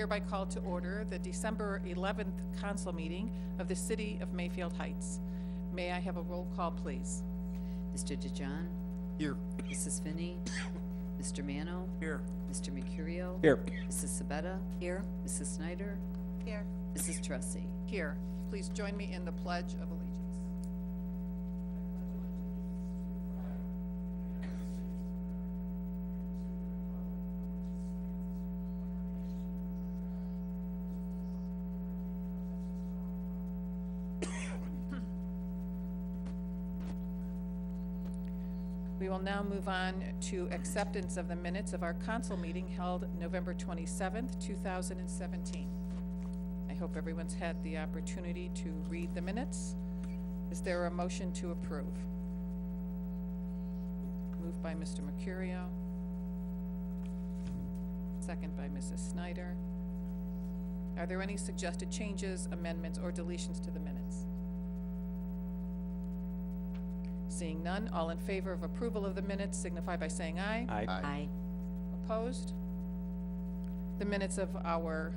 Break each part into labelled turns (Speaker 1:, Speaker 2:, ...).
Speaker 1: hereby call to order the December 11th council meeting of the City of Mayfield Heights. May I have a roll call, please?
Speaker 2: Mr. DeJohn?
Speaker 3: Here.
Speaker 2: Mrs. Finney? Mr. Mano?
Speaker 3: Here.
Speaker 2: Mr. Mercurio?
Speaker 3: Here.
Speaker 2: Mrs. Sabetta? Here. Mrs. Snyder?
Speaker 1: Here.
Speaker 2: Mrs. Tressi?
Speaker 1: Here. Please join me in the Pledge of Allegiance. We will now move on to acceptance of the minutes of our council meeting held November 27th, 2017. I hope everyone's had the opportunity to read the minutes. Is there a motion to approve? Moved by Mr. Mercurio. Second by Mrs. Snyder. Are there any suggested changes, amendments, or deletions to the minutes? Seeing none, all in favor of approval of the minutes signify by saying aye.
Speaker 2: Aye.
Speaker 1: Opposed? The minutes of our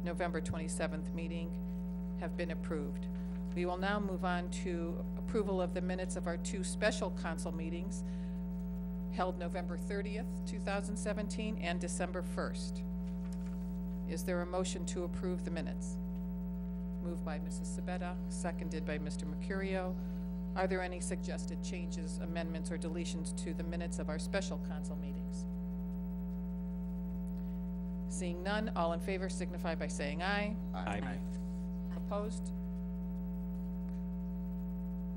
Speaker 1: November 27th meeting have been approved. We will now move on to approval of the minutes of our two special council meetings held November 30th, 2017 and December 1st. Is there a motion to approve the minutes? Moved by Mrs. Sabetta, seconded by Mr. Mercurio. Are there any suggested changes, amendments, or deletions to the minutes of our special council meetings? Seeing none, all in favor signify by saying aye.
Speaker 3: Aye.
Speaker 1: Opposed?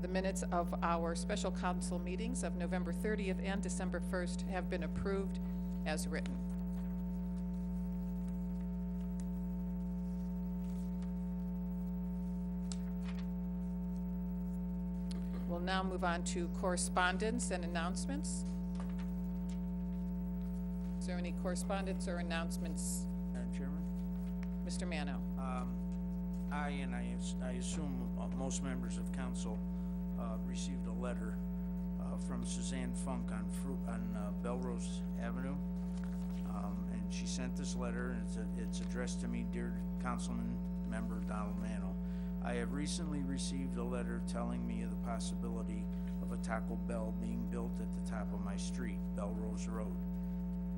Speaker 1: The minutes of our special council meetings of November 30th and December 1st have been approved as written. We'll now move on to correspondence and announcements. Is there any correspondence or announcements?
Speaker 3: Madam Chairman?
Speaker 1: Mr. Mano?
Speaker 3: I assume most members of council received a letter from Suzanne Funk on Belrose Avenue. And she sent this letter, and it's addressed to me, dear Councilman Member Donald Mano. I have recently received a letter telling me of the possibility of a Taco Bell being built at the top of my street, Belrose Road.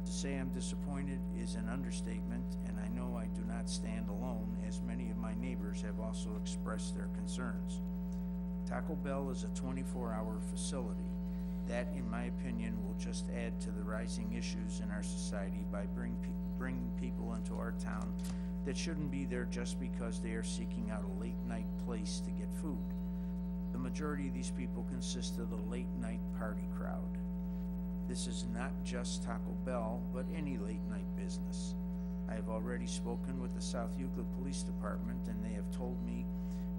Speaker 3: To say I'm disappointed is an understatement, and I know I do not stand alone, as many of my neighbors have also expressed their concerns. Taco Bell is a 24-hour facility. That, in my opinion, will just add to the rising issues in our society by bringing people into our town that shouldn't be there just because they are seeking out a late-night place to get food. The majority of these people consist of the late-night party crowd. This is not just Taco Bell, but any late-night business. I have already spoken with the South Euclid Police Department, and they have told me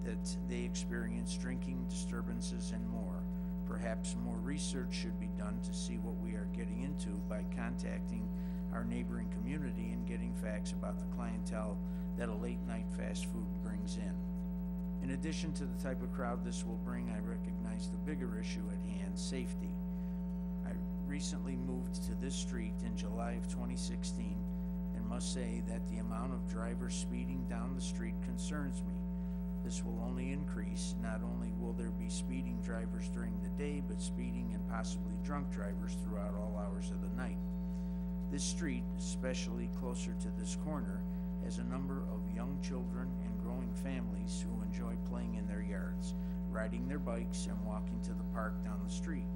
Speaker 3: that they experience drinking disturbances and more. Perhaps more research should be done to see what we are getting into by contacting our neighboring community and getting facts about the clientele that a late-night fast food brings in. In addition to the type of crowd this will bring, I recognize the bigger issue at hand, safety. I recently moved to this street in July of 2016 and must say that the amount of drivers speeding down the street concerns me. This will only increase. Not only will there be speeding drivers during the day, but speeding and possibly drunk drivers throughout all hours of the night. This street, especially closer to this corner, has a number of young children and growing families who enjoy playing in their yards, riding their bikes, and walking to the park down the street.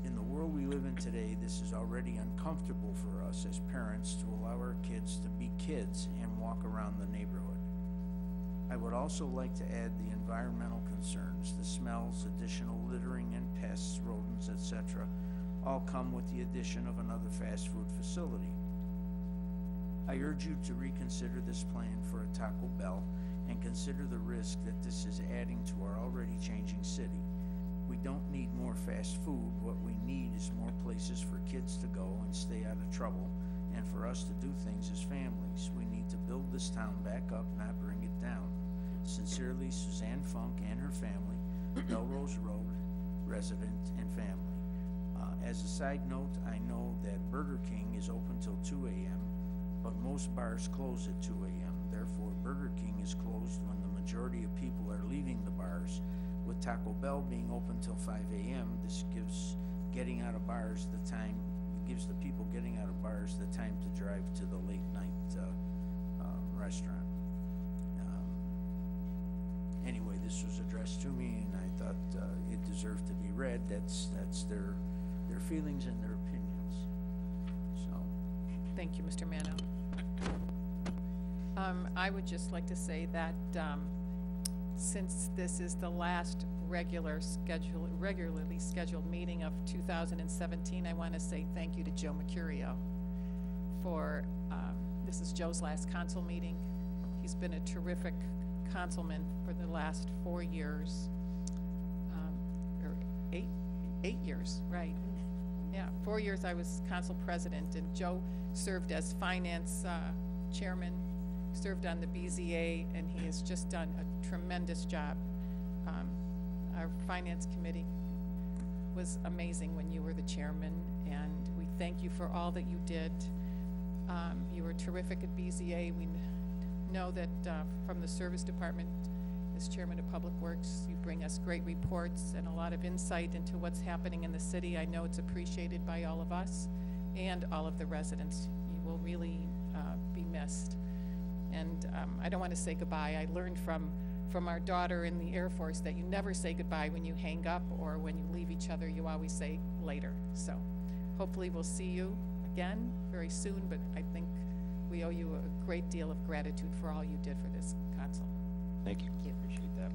Speaker 3: In the world we live in today, this is already uncomfortable for us as parents to allow our kids to be kids and walk around the neighborhood. I would also like to add the environmental concerns, the smells, additional littering and pests, rodents, etc., all come with the addition of another fast food facility. I urge you to reconsider this plan for a Taco Bell and consider the risk that this is adding to our already changing city. We don't need more fast food. What we need is more places for kids to go and stay out of trouble, and for us to do things as families. We need to build this town back up, not bring it down. Sincerely, Suzanne Funk and her family, Belrose Road resident and family. As a side note, I know that Burger King is open till 2 a.m. but most bars close at 2 a.m. Therefore, Burger King is closed when the majority of people are leaving the bars. With Taco Bell being open till 5 a.m., this gives getting out of bars the time, gives the people getting out of bars the time to drive to the late night restaurant. Anyway, this was addressed to me, and I thought it deserved to be read. That's their feelings and their opinions. So,
Speaker 1: Thank you, Mr. Mano. I would just like to say that since this is the last regularly scheduled meeting of 2017, I want to say thank you to Joe Mercurio for, this is Joe's last council meeting. He's been a terrific councilman for the last 4 years, or eight years, right? Yeah, 4 years I was council president, and Joe served as finance chairman, served on the BZA, and he has just done a tremendous job. Our finance committee was amazing when you were the chairman, and we thank you for all that you did. You were terrific at BZA. We know that from the service department, as chairman of Public Works, you bring us great reports and a lot of insight into what's happening in the city. I know it's appreciated by all of us and all of the residents. You will really be missed. And I don't want to say goodbye. I learned from our daughter in the Air Force that you never say goodbye when you hang up, or when you leave each other, you always say later. So hopefully we'll see you again very soon, but I think we owe you a great deal of gratitude for all you did for this council.
Speaker 4: Thank you. Appreciate that.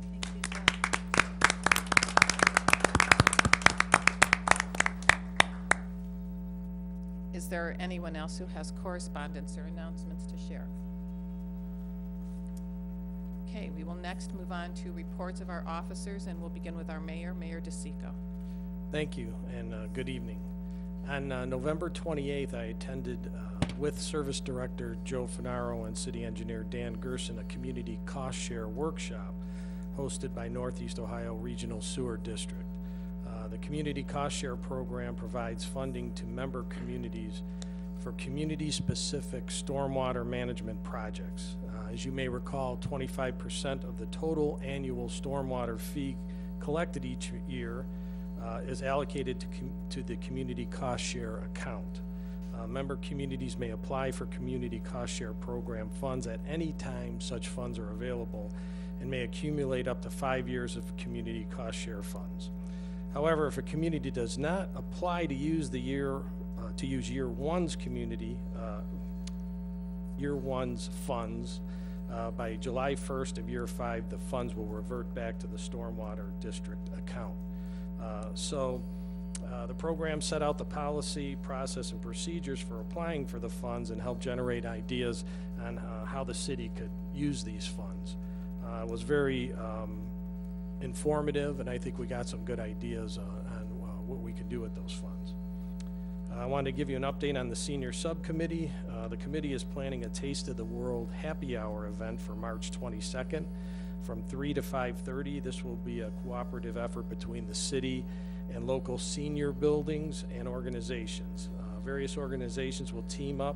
Speaker 1: Is there anyone else who has correspondence or announcements to share? Okay, we will next move on to reports of our officers, and we'll begin with our mayor, Mayor DeSico.
Speaker 5: Thank you, and good evening. On November 28th, I attended with Service Director Joe Finaro and City Engineer Dan Gerson a community cost share workshop hosted by Northeast Ohio Regional Sewer District. The Community Cost Share Program provides funding to member communities for community-specific stormwater management projects. As you may recall, 25% of the total annual stormwater fee collected each year is allocated to the Community Cost Share account. Member communities may apply for Community Cost Share Program funds at any time such funds are available, and may accumulate up to 5 years of Community Cost Share funds. However, if a community does not apply to use the year year one's funds by July 1st of year 5, the funds will revert back to the Stormwater District account. The program set out the policy, process, and procedures for applying for the funds, and helped generate ideas on how the city could use these funds. It was very informative, and I think we got some good ideas on what we could do with those funds. I wanted to give you an update on the senior subcommittee. The committee is planning a Taste of the World happy hour event for March 22nd from 3 to 5:30. This will be a cooperative effort between the city and local senior buildings and organizations. Various organizations will team up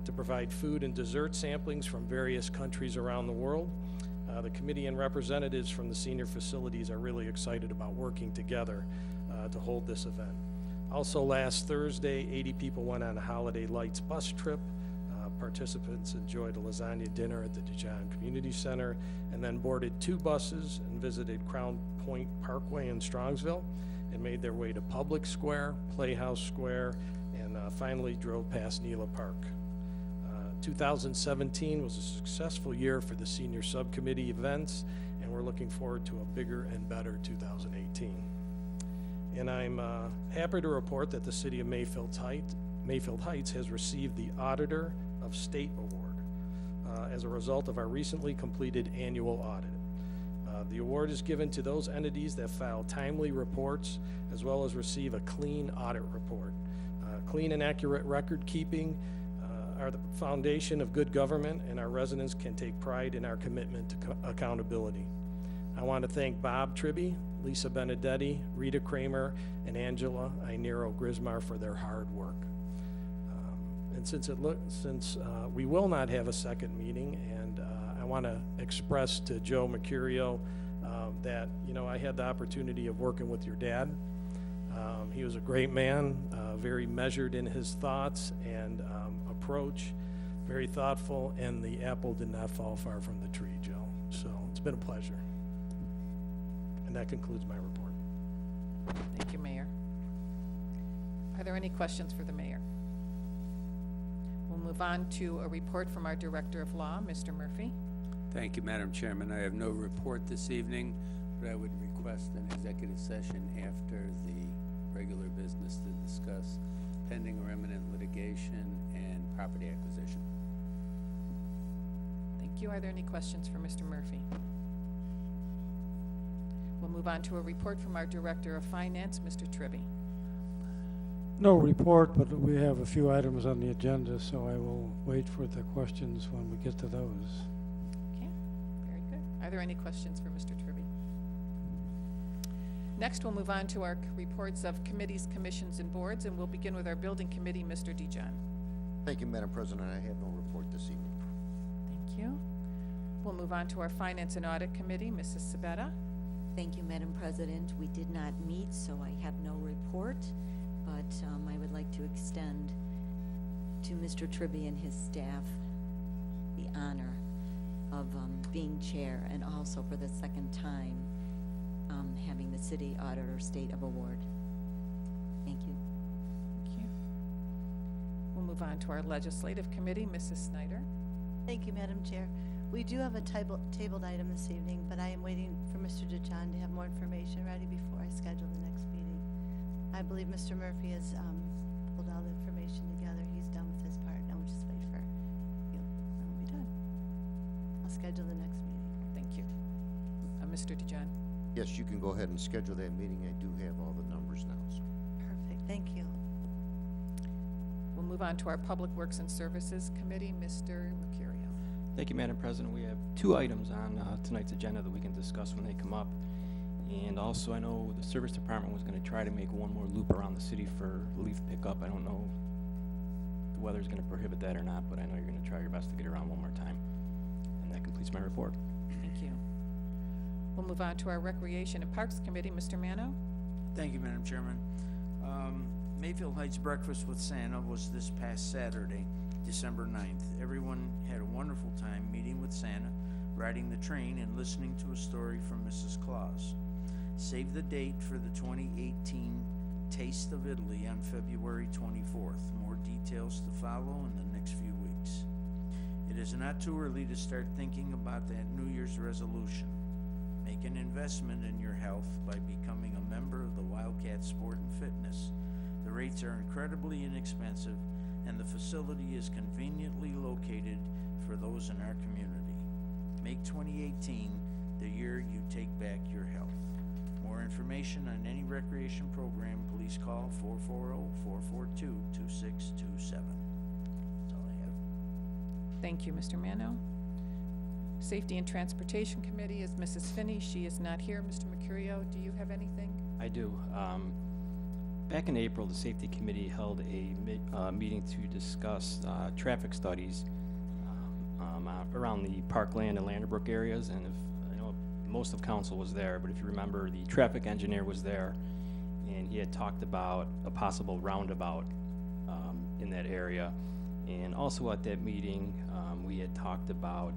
Speaker 5: to provide food and dessert samplings from various countries around the world. The committee and representatives from the senior facilities are really excited about working together to hold this event. Also, last Thursday, 80 people went on a Holiday Lights bus trip. Participants enjoyed a lasagna dinner at the Dijon Community Center, and then boarded 2 buses and visited Crown Point Parkway in Strongsville, and made their way to Public Square, Playhouse Square, and finally drove past Nela Park. 2017 was a successful year for the senior subcommittee events, and we're looking forward to a bigger and better 2018. And I'm happy to report that the city of Mayfield Heights has received the Auditor of State Award as a result of our recently completed annual audit. The award is given to those entities that file timely reports, as well as receive a clean audit report. Clean and accurate record keeping are the foundation of good government, and our residents can take pride in our commitment to accountability. I want to thank Bob Tribby, Lisa Benedetti, Rita Kramer, and Angela Inero Grismar for their hard work. And since we will not have a second meeting, and I want to express to Joe Mercurio that, I had the opportunity of working with your dad. He was a great man, very measured in his thoughts and approach, very thoughtful, and the apple did not fall far from the tree, Joe. So it's been a pleasure. And that concludes my report.
Speaker 1: Thank you, Mayor. Are there any questions for the mayor? We'll move on to a report from our Director of Law, Mr. Murphy.
Speaker 6: Thank you, Madam Chairman. I have no report this evening, but I would request an executive session after the regular business to discuss pending or imminent litigation and property acquisition.
Speaker 1: Thank you. Are there any questions for Mr. Murphy? We'll move on to a report from our Director of Finance, Mr. Tribby.
Speaker 7: No report, but we have a few items on the agenda, so I will wait for the questions when we get to those.
Speaker 1: Okay, very good. Are there any questions for Mr. Tribby? Next, we'll move on to our reports of committees, commissions, and boards, and we'll begin with our Building Committee, Mr. Dijon.
Speaker 8: Thank you, Madam President. I have no report this evening.
Speaker 1: Thank you. We'll move on to our Finance and Audit Committee, Mrs. Sabetta.
Speaker 9: Thank you, Madam President. We did not meet, so I have no report, but I would like to extend to Mr. Tribby and his staff the honor of being chair, and also for the second time having the City Auditor State of Award. Thank you.
Speaker 1: Thank you. We'll move on to our Legislative Committee, Mrs. Snyder.
Speaker 10: Thank you, Madam Chair. We do have a tabled item this evening, but I am waiting for Mr. Dijon to have more information ready before I schedule the next meeting. I believe Mr. Murphy has pulled all the information together. He's done with his part. Now we'll just wait for you, and we'll be done. I'll schedule the next meeting.
Speaker 1: Thank you. Mr. Dijon.
Speaker 8: Yes, you can go ahead and schedule that meeting. I do have all the numbers now. So.
Speaker 10: Perfect. Thank you.
Speaker 1: We'll move on to our Public Works and Services Committee, Mr. Mercurio.
Speaker 4: Thank you, Madam President. We have two items on tonight's agenda that we can discuss when they come up. And also, I know the Service Department was going to try to make one more loop around the city for leaf pickup. I don't know if the weather's going to prohibit that or not, but I know you're going to try your best to get around one more time. And that completes my report.
Speaker 1: Thank you. We'll move on to our Recreation and Parks Committee, Mr. Mano.
Speaker 3: Thank you, Madam Chairman. Mayfield Heights Breakfast with Santa was this past Saturday, December 9th. Everyone had a wonderful time meeting with Santa, riding the train, and listening to a story from Mrs. Claus. Save the date for the 2018 Taste of Italy on February 24th. More details to follow in the next few weeks. It is not too early to start thinking about that New Year's resolution. Make an investment in your health by becoming a member of the Wildcat Sport and Fitness. The rates are incredibly inexpensive, and the facility is conveniently located for those in our community. Make 2018 the year you take back your health. More information on any recreation program, please call 440-442-2627. That's all I have.
Speaker 1: Thank you, Mr. Mano. Safety and Transportation Committee is Mrs. Finney. She is not here. Mr. Mercurio, do you have anything?
Speaker 4: I do. Back in April, the Safety Committee held a meeting to discuss traffic studies around the Parkland and Landerbrook areas. And I know most of council was there, but if you remember, the traffic engineer was there, and he had talked about a possible roundabout in that area. And also at that meeting, we had talked about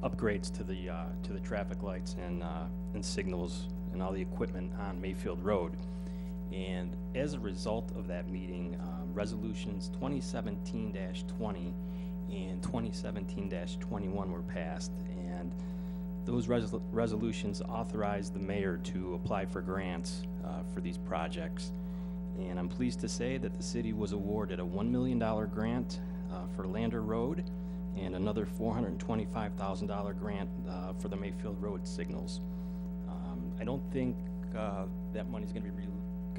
Speaker 4: upgrades to the traffic lights and signals and all the equipment on Mayfield Road. And as a result of that meeting, resolutions 2017-20 and 2017-21 were passed, and those resolutions authorized the mayor to apply for grants for these projects. And I'm pleased to say that the city was awarded a $1 million grant for Lander Road and another $425,000 grant for the Mayfield Road signals. I don't think that money's going to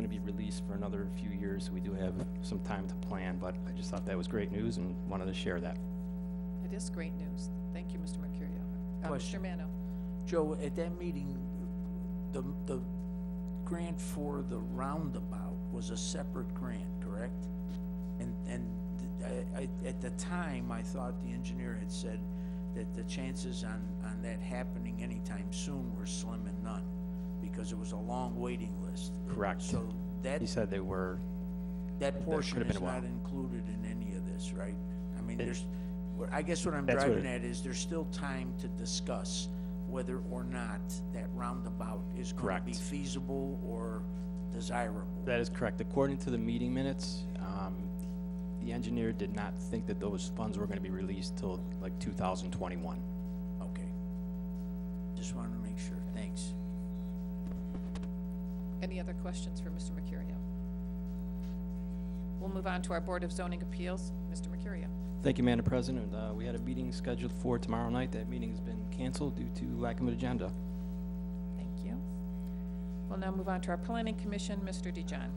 Speaker 4: be released for another few years, so we do have some time to plan, but I just thought that was great news and wanted to share that.
Speaker 1: It is great news. Thank you, Mr. Mercurio.
Speaker 3: Question.
Speaker 1: Mr. Mano.
Speaker 3: Joe, at that meeting, the grant for the roundabout was a separate grant, correct? And at the time, I thought the engineer had said that the chances on that happening anytime soon were slim and none, because it was a long waiting list.
Speaker 4: Correct.
Speaker 3: So that,
Speaker 4: He said they were,
Speaker 3: that portion
Speaker 4: could've been
Speaker 3: is
Speaker 4: a while.
Speaker 3: not included in any of this, right? I mean,
Speaker 4: It-
Speaker 3: there's, I guess what I'm
Speaker 4: That's what
Speaker 3: driving
Speaker 4: it-
Speaker 3: at is there's still time to discuss whether or not that roundabout is gonna be
Speaker 4: Correct.
Speaker 3: feasible or desirable.
Speaker 4: that is correct. According to the meeting minutes, the engineer did not think that those funds were gonna be released till like 2021.
Speaker 3: Okay. Just wanted to make sure. Thanks.
Speaker 1: Any other questions for Mr. Mercurio? We'll move on to our Board of Zoning Appeals. Mr. Mercurio.
Speaker 4: Thank you, Madam President. We had a meeting scheduled for tomorrow night. That meeting has been canceled due to lack of an agenda.
Speaker 1: Thank you. We'll now move on to our Planning Commission. Mr. DeJohn.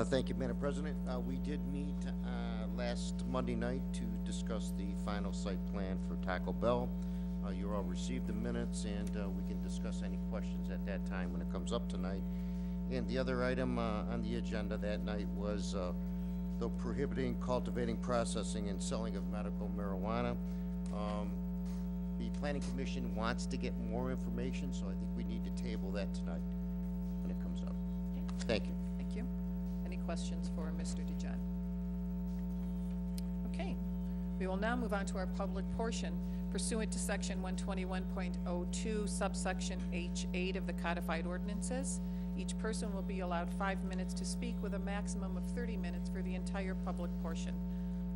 Speaker 8: Thank you, Madam President. We did meet last Monday night to discuss the final site plan for Taco Bell. You all received the minutes, and we can discuss any questions at that time when it comes up tonight. And the other item on the agenda that night was the prohibiting, cultivating, processing, and selling of medical marijuana. The Planning Commission wants to get more information, so I think we need to table that tonight when it comes up. Thank you.
Speaker 1: Thank you. Any questions for Mr. DeJohn? Okay. We will now move on to our public portion pursuant to Section 121.02, subsection H8 of the codified ordinances. Each person will be allowed 5 minutes to speak with a maximum of 30 minutes for the entire public portion.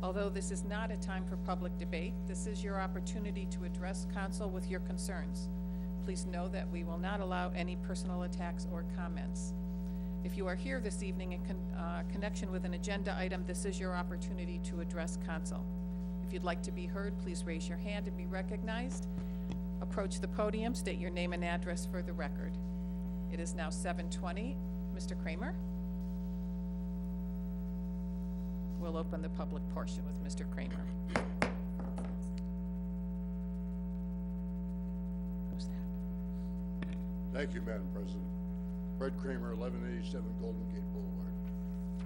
Speaker 1: Although this is not a time for public debate, this is your opportunity to address council with your concerns. Please know that we will not allow any personal attacks or comments. If you are here this evening in connection with an agenda item, this is your opportunity to address council. If you'd like to be heard, please raise your hand and be recognized. Approach the podium, state your name and address for the record. It is now 7:20. Mr. Kramer? We'll open the public portion with Mr. Kramer. Who's that?
Speaker 11: Thank you, Madam President. Fred Kramer, 1187 Golden Gate Boulevard.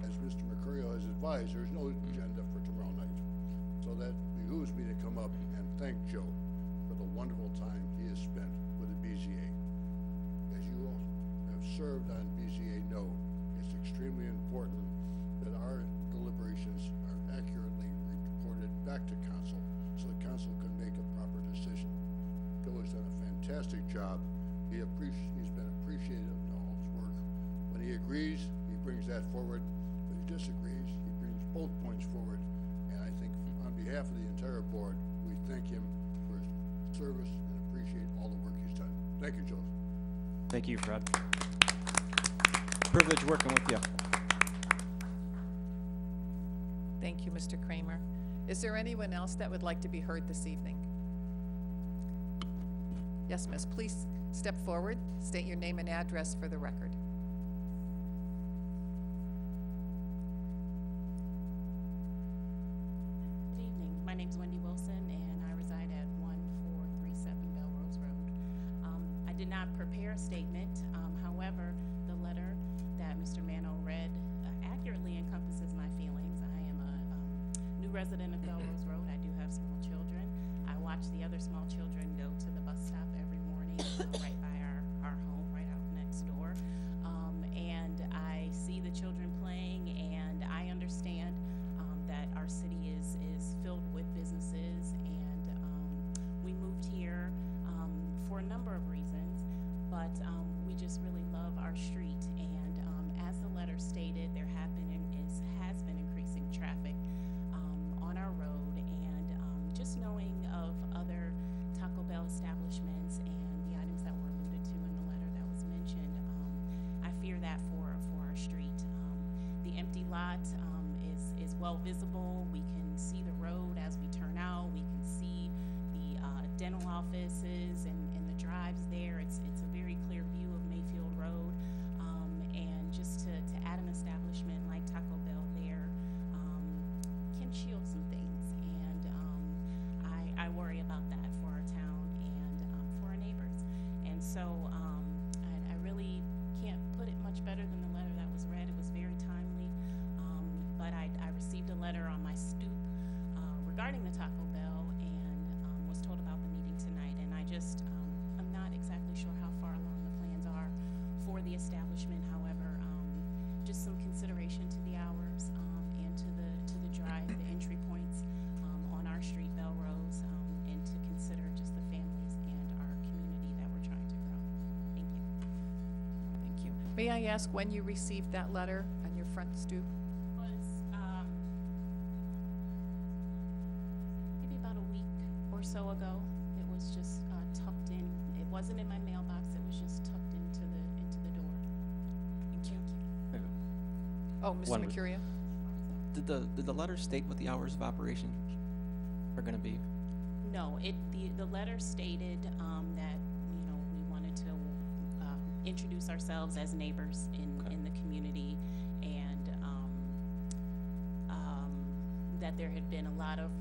Speaker 11: As Mr. Mercurio has advised, there's no agenda for tomorrow night. So that behooves me to come up and thank Joe for the wonderful time he has spent with the BZA. As you all have served on BZA know, it's extremely important that our deliberations are accurately reported back to council so the council can make a proper decision. Joe has done a fantastic job. He's been appreciative of all his work. When he agrees, he brings that forward. When he disagrees, he brings both points forward. And I think on behalf of the entire board, we thank him for his service and appreciate all the work he's done. Thank you, Joseph.
Speaker 4: Thank you, Fred. Privilege working with you.
Speaker 1: Thank you, Mr. Kramer. Is there anyone else that would like to be heard this evening? Yes, miss, please step forward, state your name and address for the record.
Speaker 12: Good evening. My name's Wendy Wilson, and I reside at 1437 Belrose Road. I did not prepare a statement. However, the letter that Mr. Mano read accurately encompasses my feelings. I am a new resident of Belrose Road. I do have small children. I watch the other small children go to the bus stop every morning right by our home, right out next door. And I see the children playing, and I understand that our city is filled with businesses, and we moved here for a number of reasons, but we just really love our street. And as the letter stated, there has been increasing traffic on our road, and just knowing of other Taco Bell establishments and the items that were alluded to in the letter that was mentioned, I fear that for our street. The empty lot is well visible. We can see the road as we turn out. We can see the dental offices and the drives there. It's a very clear view of Mayfield Road. And just to add an establishment like Taco Bell there can shield some things. And I worry about that for our town and for our neighbors. And so I really can't put it much better than the letter that was read. It was very timely. But I received a letter on my stoop
Speaker 1: May I ask when you received that letter on your front stoop?
Speaker 12: Was, maybe about a week or so ago. It was just tucked in. It wasn't in my mailbox. It was just tucked into the door. Thank you.
Speaker 1: Oh, Mr.
Speaker 4: One would-
Speaker 1: Mercurio?
Speaker 13: Did the letter state what the hours of operation are gonna be?
Speaker 12: No, the letter stated, that, we wanted to, introduce ourselves as neighbors in the community, and, that there had been a lot of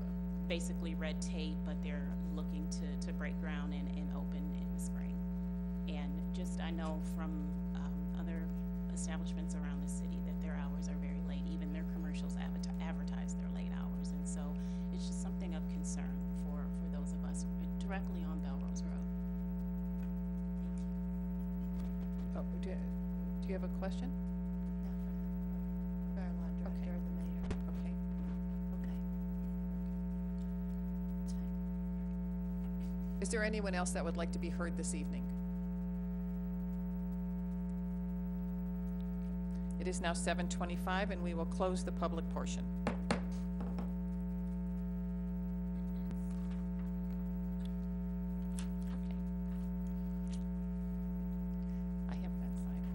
Speaker 12: basically red tape, but they're looking to break ground and open in the spring. And just, I know from, other establishments around the city that their hours are very late, even their commercials advertise their late hours, and so it's just something of concern for those of us directly on Belrose Road.
Speaker 1: Oh, do you have a question?
Speaker 10: For our law director or the mayor.
Speaker 1: Okay.
Speaker 10: Okay. That's fine.
Speaker 1: Is there anyone else that would like to be heard this evening? It is now 7:25, and we will close the public portion. I have that sign.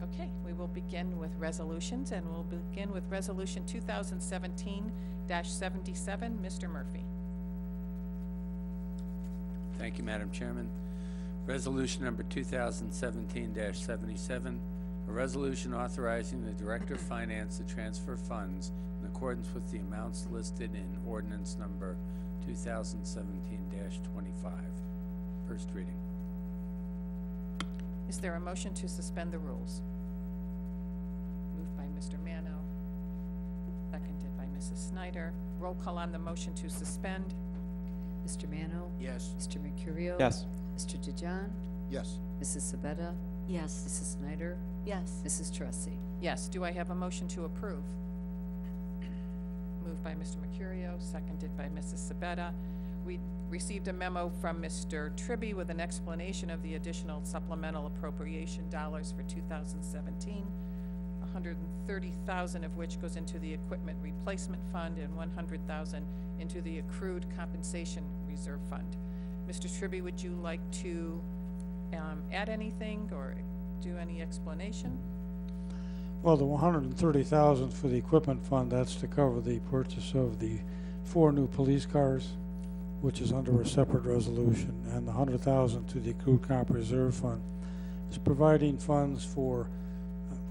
Speaker 1: Okay, we will begin with resolutions, and we'll begin with Resolution 2017-77. Mr. Murphy.
Speaker 6: Thank you, Madam Chairman. Resolution number 2017-77, a resolution authorizing the Director of Finance to transfer funds in accordance with the amounts listed in ordinance number 2017-25. First reading.
Speaker 1: Is there a motion to suspend the rules? Moved by Mr. Mano, seconded by Mrs. Snyder. Roll call on the motion to suspend.
Speaker 2: Mr. Mano?
Speaker 3: Yes.
Speaker 2: Mr. Mercurio?
Speaker 4: Yes.
Speaker 2: Mr. DeJohn?
Speaker 8: Yes.
Speaker 2: Mrs. Sabetta?
Speaker 9: Yes.
Speaker 2: Mrs. Snyder?
Speaker 10: Yes.
Speaker 2: Mrs. Tressi?
Speaker 1: Yes. Do I have a motion to approve? Moved by Mr. Mercurio, seconded by Mrs. Sabetta. We received a memo from Mr. Tribby with an explanation of the additional supplemental appropriation dollars for 2017, $130,000 of which goes into the equipment replacement fund and $100,000 into the accrued compensation reserve fund. Mr. Tribby, would you like to add anything or do any explanation?
Speaker 7: Well, the 130,000 for the equipment fund, that's to cover the purchase of the 4 new police cars, which is under a separate resolution, and the 100,000 to the accrued comp reserve fund is providing funds for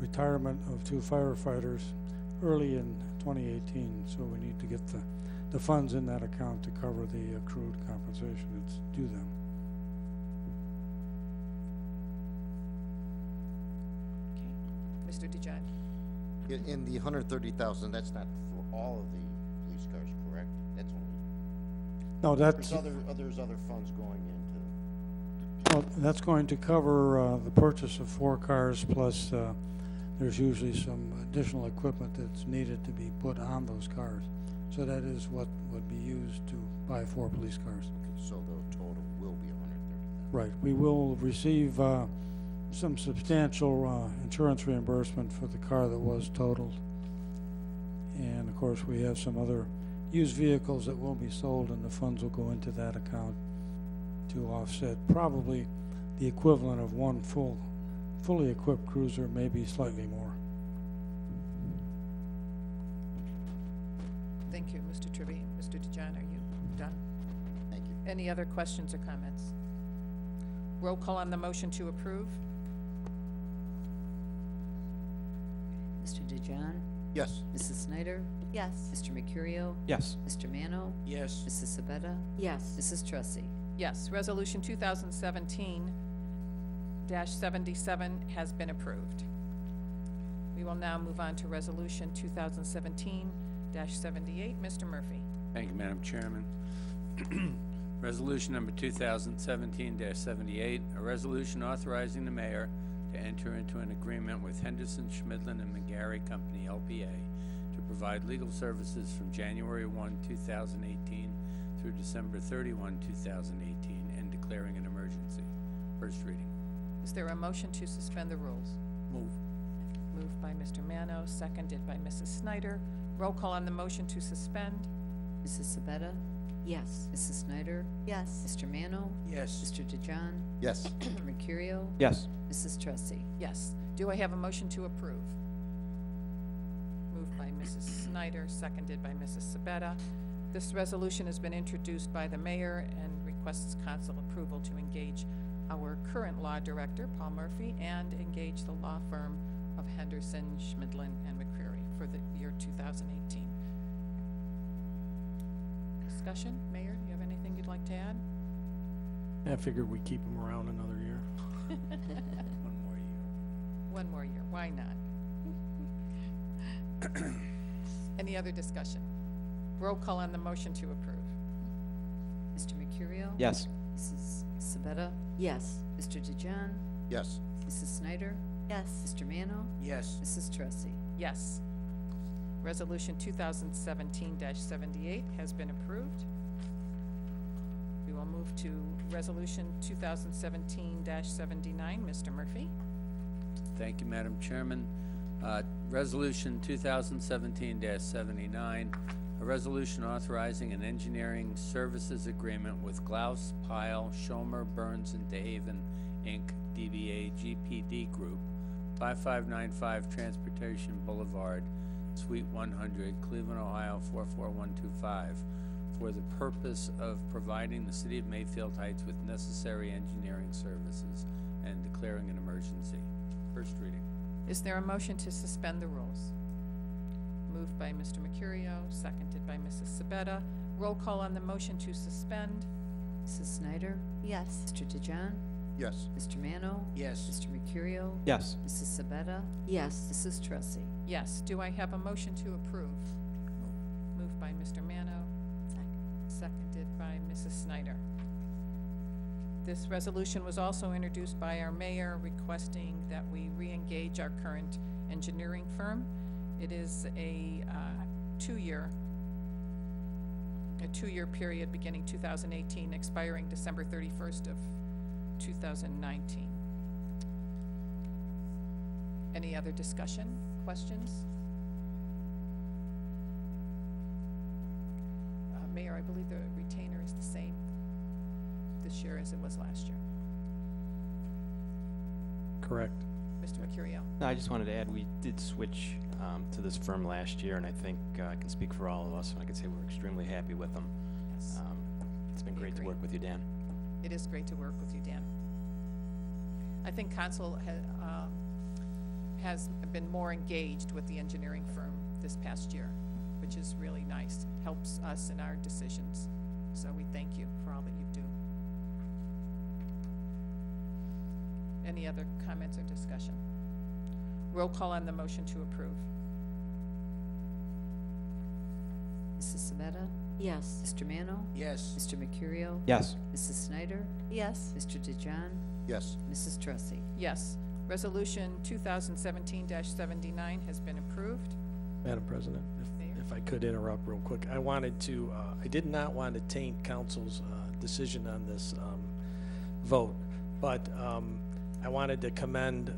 Speaker 7: retirement of 2 firefighters early in 2018, so we need to get the funds in that account to cover the accrued compensation that's due them.
Speaker 1: Okay. Mr. DeJohn?
Speaker 8: In the 130,000, that's not for all of the police cars, correct? That's only,
Speaker 7: No, that's,
Speaker 8: there's other funds going into,
Speaker 7: well, that's going to cover the purchase of 4 cars, plus there's usually some additional equipment that's needed to be put on those cars. So that is what would be used to buy 4 police cars.
Speaker 8: so the total will be 130,000.
Speaker 7: Right. We will receive some substantial insurance reimbursement for the car that was totaled. And of course, we have some other used vehicles that will be sold, and the funds will go into that account to offset probably the equivalent of 1 fully equipped cruiser, maybe slightly more.
Speaker 1: Thank you, Mr. Tribby. Mr. DeJohn, are you done?
Speaker 8: Thank you.
Speaker 1: Any other questions or comments? Roll call on the motion to approve.
Speaker 2: Mr. DeJohn?
Speaker 8: Yes.
Speaker 2: Mrs. Snyder?
Speaker 10: Yes.
Speaker 2: Mr. Mercurio?
Speaker 4: Yes.
Speaker 2: Mr. Mano?
Speaker 3: Yes.
Speaker 2: Mrs. Sabetta?
Speaker 9: Yes.
Speaker 2: Mrs. Tressi?
Speaker 1: Yes, Resolution 2017-77 has been approved. We will now move on to Resolution 2017-78. Mr. Murphy.
Speaker 6: Thank you, Madam Chairman. Resolution number 2017-78, a resolution authorizing the mayor to enter into an agreement with Henderson, Schmidlin, and McGarry Company, LPA, to provide legal services from January 1, 2018 through December 31, 2018, and declaring an emergency. First reading.
Speaker 1: Is there a motion to suspend the rules?
Speaker 3: Move.
Speaker 1: Moved by Mr. Mano, seconded by Mrs. Snyder. Roll call on the motion to suspend.
Speaker 2: Mrs. Sabetta?
Speaker 9: Yes.
Speaker 2: Mrs. Snyder?
Speaker 10: Yes.
Speaker 2: Mr. Mano?
Speaker 3: Yes.
Speaker 2: Mr. DeJohn?
Speaker 8: Yes.
Speaker 2: Mr. Mercurio?
Speaker 4: Yes.
Speaker 2: Mrs. Tressi?
Speaker 1: Yes. Do I have a motion to approve? Moved by Mrs. Snyder, seconded by Mrs. Sabetta. This resolution has been introduced by the mayor and requests council approval to engage our current law director, Paul Murphy, and engage the law firm of Henderson, Schmidlin, and McCreary for the year 2018. Discussion? Mayor, do you have anything you'd like to add?
Speaker 5: I figured we'd keep him around another year.
Speaker 3: One more year.
Speaker 1: One more year, why not? Any other discussion? Roll call on the motion to approve.
Speaker 2: Mr. Mercurio?
Speaker 4: Yes.
Speaker 2: Mrs. Sabetta?
Speaker 9: Yes.
Speaker 2: Mr. DeJohn?
Speaker 8: Yes.
Speaker 2: Mrs. Snyder?
Speaker 10: Yes.
Speaker 2: Mr. Mano?
Speaker 3: Yes.
Speaker 2: Mrs. Tressi?
Speaker 1: Yes. Resolution 2017-78 has been approved. We will move to Resolution 2017-79. Mr. Murphy?
Speaker 6: Thank you, Madam Chairman. Resolution 2017-79, a resolution authorizing an engineering services agreement with Glaus, Pyle, Schomer, Burns, and DeHaven, Inc., DBA GPD Group, 5595 Transportation Boulevard, Suite 100, Cleveland, Ohio 44125, for the purpose of providing the City of Mayfield Heights with necessary engineering services and declaring an emergency. First reading.
Speaker 1: Is there a motion to suspend the rules? Moved by Mr. Mercurio, seconded by Mrs. Sabetta. Roll call on the motion to suspend.
Speaker 2: Mrs. Snyder?
Speaker 10: Yes.
Speaker 2: Mr. DeJohn?
Speaker 8: Yes.
Speaker 2: Mr. Mano?
Speaker 3: Yes.
Speaker 2: Mr. Mercurio?
Speaker 4: Yes.
Speaker 2: Mrs. Sabetta?
Speaker 9: Yes.
Speaker 2: Mrs. Tressi?
Speaker 1: Yes. Do I have a motion to approve? Moved by Mr. Mano, seconded by Mrs. Snyder. This resolution was also introduced by our mayor requesting that we re-engage our current engineering firm. It is a two-year period beginning 2018, expiring December 31st of 2019. Any other discussion, questions? Mayor, I believe the retainer is the same this year as it was last year.
Speaker 5: Correct.
Speaker 1: Mr. Mercurio?
Speaker 4: No, I just wanted to add, we did switch to this firm last year, and I think I can speak for all of us, and I can say we're extremely happy with them.
Speaker 1: Yes.
Speaker 4: It's been
Speaker 1: We
Speaker 4: great to
Speaker 1: agree.
Speaker 4: work with you, Dan.
Speaker 1: It is great to work with you, Dan. I think council has been more engaged with the engineering firm this past year, which is really nice. It helps us in our decisions. So we thank you for all that you do. Any other comments or discussion? Roll call on the motion to approve.
Speaker 2: Mrs. Sabetta?
Speaker 9: Yes.
Speaker 2: Mr. Mano?
Speaker 3: Yes.
Speaker 2: Mr. Mercurio?
Speaker 4: Yes.
Speaker 2: Mrs. Snyder?
Speaker 10: Yes.
Speaker 2: Mr. DeJohn?
Speaker 8: Yes.
Speaker 2: Mrs. Tressi?
Speaker 1: Yes. Resolution 2017-79 has been approved.
Speaker 5: Madam President,
Speaker 1: Mayor?
Speaker 5: if I could interrupt real quick, I wanted to, I did not want to taint council's decision on this vote, but I wanted to commend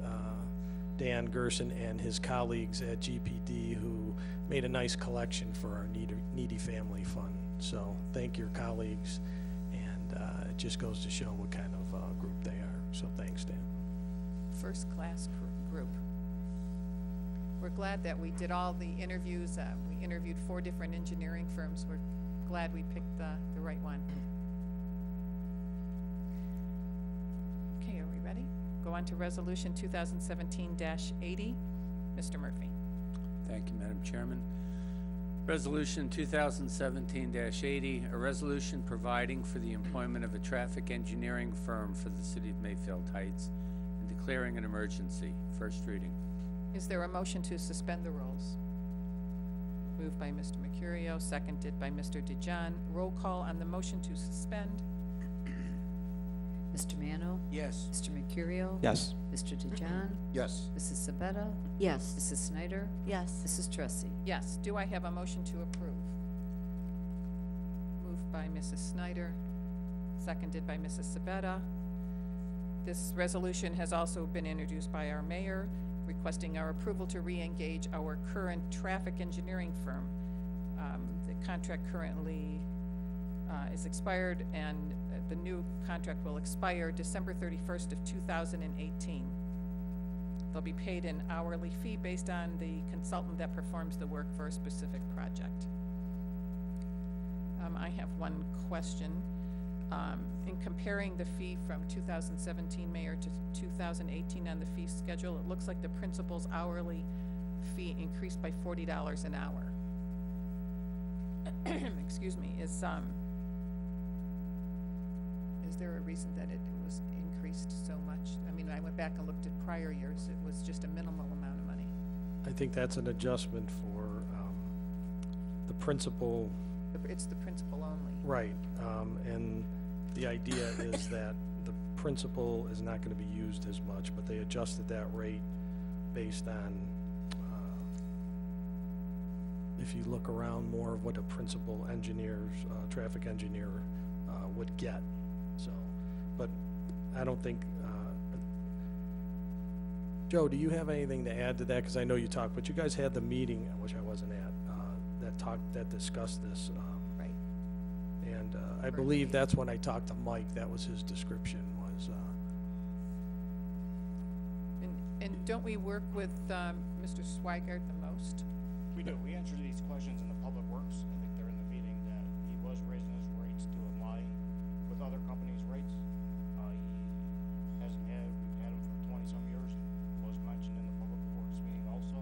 Speaker 5: Dan Gerson and his colleagues at GPD who made a nice collection for our needy family fund. So thank your colleagues, and it just goes to show what kind of group they are. So thanks, Dan.
Speaker 1: First-class group. We're glad that we did all the interviews. We interviewed 4 different engineering firms. We're glad we picked the right one. Okay, are we ready? Go on to Resolution 2017-80. Mr. Murphy.
Speaker 6: Thank you, Madam Chairman. Resolution 2017-80, a resolution providing for the employment of a traffic engineering firm for the City of Mayfield Heights and declaring an emergency. First reading.
Speaker 1: Is there a motion to suspend the rules? Moved by Mr. Mercurio, seconded by Mr. DeJohn. Roll call on the motion to suspend.
Speaker 2: Mr. Mano?
Speaker 3: Yes.
Speaker 2: Mr. Mercurio?
Speaker 4: Yes.
Speaker 2: Mr. DeJohn?
Speaker 8: Yes.
Speaker 2: Mrs. Sabetta?
Speaker 9: Yes.
Speaker 2: Mrs. Snyder?
Speaker 10: Yes.
Speaker 2: Mrs. Tressi?
Speaker 1: Yes. Do I have a motion to approve? Moved by Mrs. Snyder, seconded by Mrs. Sabetta. This resolution has also been introduced by our mayor, requesting our approval to re-engage our current traffic engineering firm. The contract currently is expired, and the new contract will expire December 31st of 2018. They'll be paid an hourly fee based on the consultant that performs the work for a specific project. I have one question. In comparing the fee from 2017, Mayor, to 2018 on the fee schedule, it looks like the principal's hourly fee increased by $40 an hour. Excuse me, is there a reason that it was increased so much? I mean, I went back and looked at prior years, it was just a minimal amount of money.
Speaker 5: I think that's an adjustment for the principal.
Speaker 1: It's the principal only.
Speaker 5: Right, and the idea is that the principal is not gonna be used as much, but they adjusted that rate based on, if you look around, more of what a principal engineer's, traffic engineer, would get, so, but I don't think, Joe, do you have anything to add to that? Cause I know you talked, but you guys had the meeting, which I wasn't at, that discussed this,
Speaker 1: Right.
Speaker 5: and I believe that's when I talked to Mike, that was his description, was,
Speaker 1: And don't we work with Mr. Swigert the most?
Speaker 14: We do. We answer these questions in the Public Works. I think they're in the meeting that he was raising his rates to align with other companies' rates. He hasn't had, we've had him for 20-some years, was mentioned in the Public Works meeting also.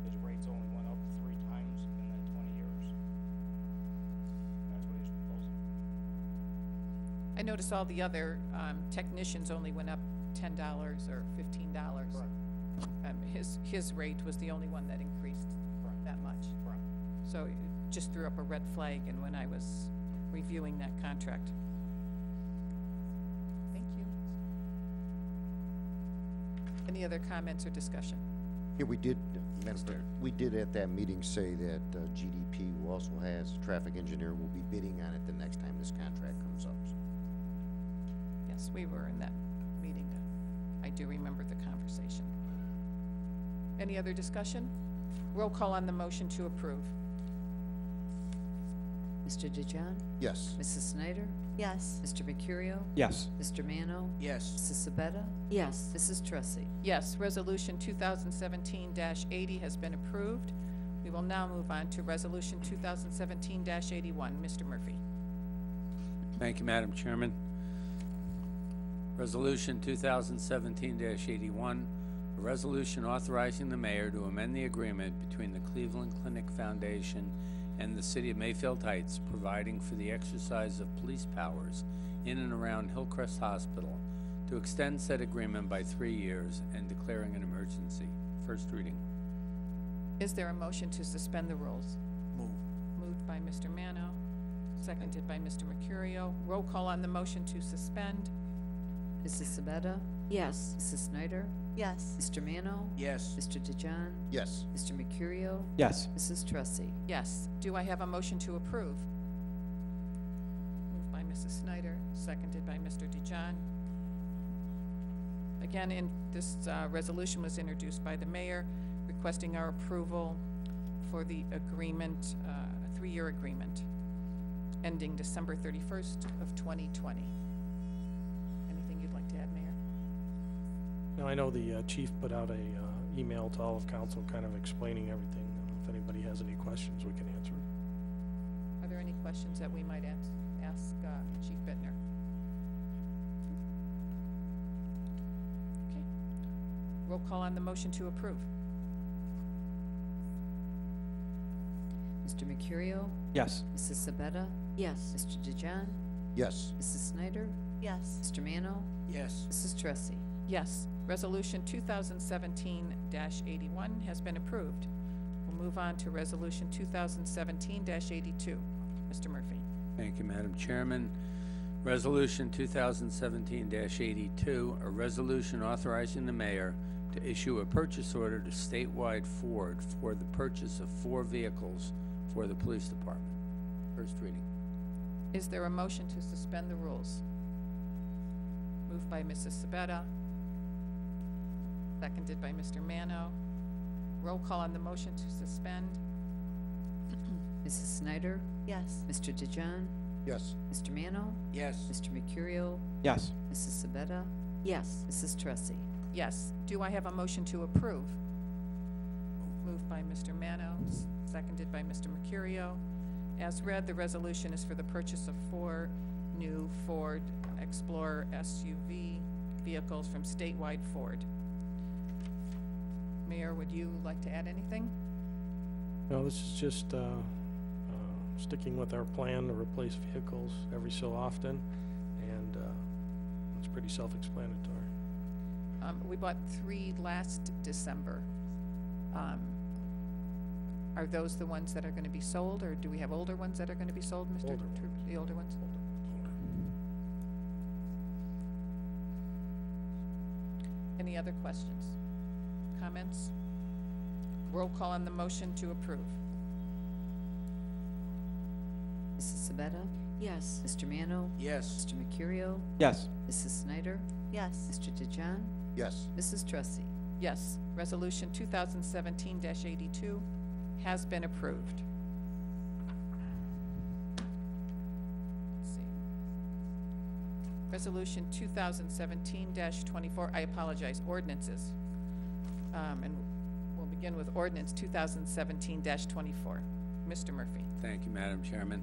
Speaker 14: His rates only went up 3 times in that 20 years. That's what he's proposing.
Speaker 1: I noticed all the other technicians only went up $10 or $15.
Speaker 14: Correct.
Speaker 1: His rate was the only one that increased that much.
Speaker 14: Correct.
Speaker 1: So it just threw up a red flag, and when I was reviewing that contract. Thank you. Any other comments or discussion?
Speaker 8: Yeah, we did, Madam President, we did at that meeting say that GDP who also has a traffic engineer will be bidding on it the next time this contract comes up.
Speaker 1: Yes, we were in that meeting. I do remember the conversation. Any other discussion? Roll call on the motion to approve.
Speaker 2: Mr. DeJohn?
Speaker 8: Yes.
Speaker 2: Mrs. Snyder?
Speaker 10: Yes.
Speaker 2: Mr. Mercurio?
Speaker 4: Yes.
Speaker 2: Mr. Mano?
Speaker 3: Yes.
Speaker 2: Mrs. Sabetta?
Speaker 9: Yes.
Speaker 2: Mrs. Tressi?
Speaker 1: Yes, Resolution 2017-80 has been approved. We will now move on to Resolution 2017-81. Mr. Murphy.
Speaker 6: Thank you, Madam Chairman. Resolution 2017-81, a resolution authorizing the mayor to amend the agreement between the Cleveland Clinic Foundation and the City of Mayfield Heights, providing for the exercise of police powers in and around Hillcrest Hospital, to extend said agreement by 3 years and declaring an emergency. First reading.
Speaker 1: Is there a motion to suspend the rules?
Speaker 3: Move.
Speaker 1: Moved by Mr. Mano, seconded by Mr. Mercurio. Roll call on the motion to suspend.
Speaker 2: Mrs. Sabetta?
Speaker 9: Yes.
Speaker 2: Mrs. Snyder?
Speaker 10: Yes.
Speaker 2: Mr. Mano?
Speaker 3: Yes.
Speaker 2: Mr. DeJohn?
Speaker 8: Yes.
Speaker 2: Mr. Mercurio?
Speaker 4: Yes.
Speaker 2: Mrs. Tressi?
Speaker 1: Yes. Do I have a motion to approve? Moved by Mrs. Snyder, seconded by Mr. DeJohn. Again, this resolution was introduced by the mayor, requesting our approval for the agreement, a 3-year agreement, ending December 31st of 2020. Anything you'd like to add, Mayor?
Speaker 5: Now, I know the chief put out a email to all of council kind of explaining everything. If anybody has any questions, we can answer.
Speaker 1: Are there any questions that we might ask Chief Bittner? Okay. Roll call on the motion to approve.
Speaker 2: Mr. Mercurio?
Speaker 4: Yes.
Speaker 2: Mrs. Sabetta?
Speaker 9: Yes.
Speaker 2: Mr. DeJohn?
Speaker 8: Yes.
Speaker 2: Mrs. Snyder?
Speaker 10: Yes.
Speaker 2: Mr. Mano?
Speaker 3: Yes.
Speaker 2: Mrs. Tressi?
Speaker 1: Yes. Resolution 2017-81 has been approved. We'll move on to Resolution 2017-82. Mr. Murphy.
Speaker 6: Thank you, Madam Chairman. Resolution 2017-82, a resolution authorizing the mayor to issue a purchase order to Statewide Ford for the purchase of 4 vehicles for the police department. First reading.
Speaker 1: Is there a motion to suspend the rules? Moved by Mrs. Sabetta. Seconded by Mr. Mano. Roll call on the motion to suspend.
Speaker 2: Mrs. Snyder?
Speaker 10: Yes.
Speaker 2: Mr. DeJohn?
Speaker 11: Yes.
Speaker 2: Mr. Mano?
Speaker 3: Yes.
Speaker 2: Mr. Mercurio?
Speaker 4: Yes.
Speaker 2: Mrs. Sabetta?
Speaker 9: Yes.
Speaker 2: Mrs. Tressi?
Speaker 1: Yes. Do I have a motion to approve? Moved by Mr. Mano, seconded by Mr. Mercurio. As read, the resolution is for the purchase of 4 new Ford Explorer SUV vehicles from Statewide Ford. Mayor, would you like to add anything?
Speaker 5: No, this is just sticking with our plan to replace vehicles every so often, and it's pretty self-explanatory.
Speaker 1: We bought 3 last December. Are those the ones that are going to be sold, or do we have older ones that are going to be sold, Mr.
Speaker 5: Older
Speaker 1: Troop?
Speaker 5: ones.
Speaker 1: The older ones? Any other questions? Comments? Roll call on the motion to approve.
Speaker 2: Mrs. Sabetta?
Speaker 9: Yes.
Speaker 2: Mr. Mano?
Speaker 3: Yes.
Speaker 2: Mr. Mercurio?
Speaker 4: Yes.
Speaker 2: Mrs. Snyder?
Speaker 10: Yes.
Speaker 2: Mr. DeJohn?
Speaker 11: Yes.
Speaker 2: Mrs. Tressi?
Speaker 1: Yes, Resolution 2017-82 has been approved. Let's see. Resolution 2017-24, I apologize, ordinances. And we'll begin with ordinance 2017-24. Mr. Murphy.
Speaker 6: Thank you, Madam Chairman.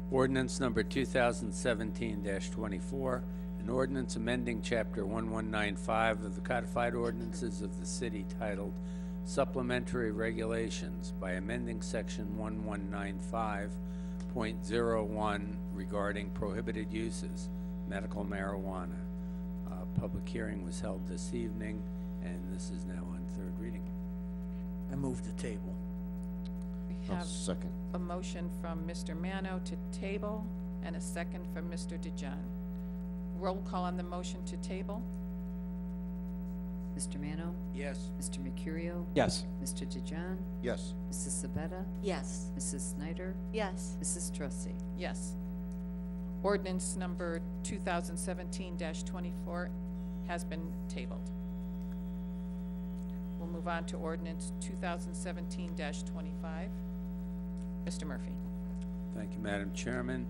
Speaker 6: Ordinance number 2017-24, an ordinance amending Chapter 1195 of the Codified Ordinances of the City titled Supplementary Regulations by amending Section 1195.01 regarding prohibited uses, medical marijuana. Public hearing was held this evening, and this is now on 3rd reading.
Speaker 3: I move the table.
Speaker 1: We
Speaker 8: I'll
Speaker 1: have
Speaker 8: second.
Speaker 1: a motion from Mr. Mano to table and a second from Mr. DeJohn. Roll call on the motion to table.
Speaker 2: Mr. Mano?
Speaker 3: Yes.
Speaker 2: Mr. Mercurio?
Speaker 4: Yes.
Speaker 2: Mr. DeJohn?
Speaker 8: Yes.
Speaker 2: Mrs. Sabetta?
Speaker 9: Yes.
Speaker 2: Mrs. Snyder?
Speaker 10: Yes.
Speaker 2: Mrs. Tressi?
Speaker 1: Yes. Ordinance number 2017-24 has been tabled. We'll move on to ordinance 2017-25. Mr. Murphy.
Speaker 6: Thank you, Madam Chairman.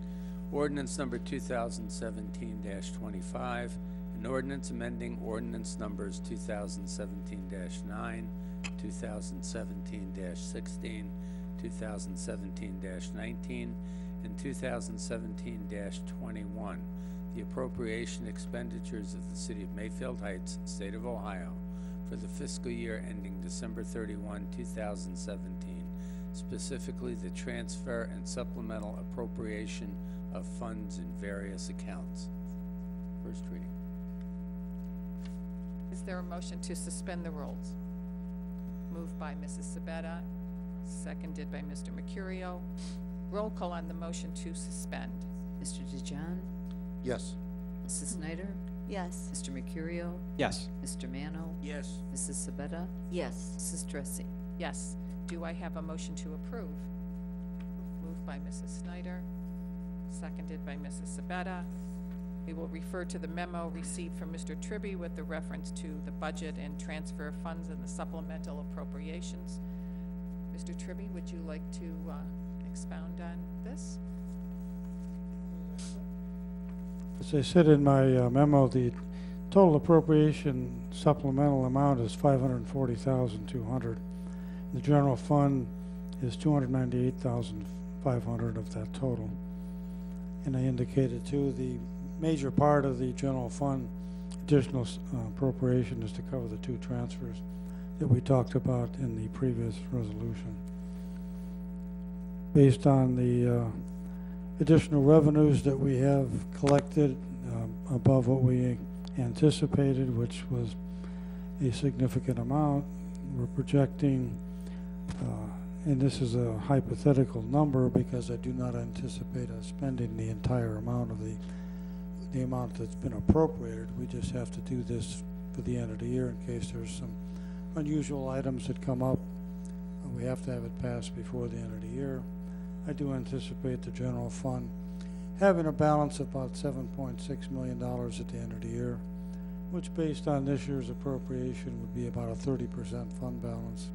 Speaker 6: Ordinance number 2017-25, an ordinance amending ordinance numbers 2017-9, 2017-16, 2017-19, and 2017-21, the appropriation expenditures of the City of Mayfield Heights, State of Ohio, for the fiscal year ending December 31, 2017, specifically the transfer and supplemental appropriation of funds in various accounts. First reading.
Speaker 1: Is there a motion to suspend the rules? Moved by Mrs. Sabetta, seconded by Mr. Mercurio. Roll call on the motion to suspend.
Speaker 2: Mr. DeJohn?
Speaker 8: Yes.
Speaker 2: Mrs. Snyder?
Speaker 10: Yes.
Speaker 2: Mr. Mercurio?
Speaker 4: Yes.
Speaker 2: Mr. Mano?
Speaker 3: Yes.
Speaker 2: Mrs. Sabetta?
Speaker 9: Yes.
Speaker 2: Mrs. Tressi?
Speaker 1: Yes. Do I have a motion to approve? Moved by Mrs. Snyder, seconded by Mrs. Sabetta. We will refer to the memo received from Mr. Tribby with the reference to the budget and transfer of funds and the supplemental appropriations. Mr. Tribby, would you like to expound on this?
Speaker 7: As I said in my memo, the total appropriation supplemental amount is $540,200. The general fund is $298,500 of that total. And I indicated too, the major part of the general fund additional appropriation is to cover the 2 transfers that we talked about in the previous resolution. Based on the additional revenues that we have collected above what we anticipated, which was a significant amount, we're projecting, and this is a hypothetical number because I do not anticipate us spending the entire amount of the amount that's been appropriated. We just have to do this for the end of the year in case there's some unusual items that come up. We have to have it passed before the end of the year. I do anticipate the general fund having a balance of about $7.6 million at the end of the year, which based on this year's appropriation would be about a 30% fund balance,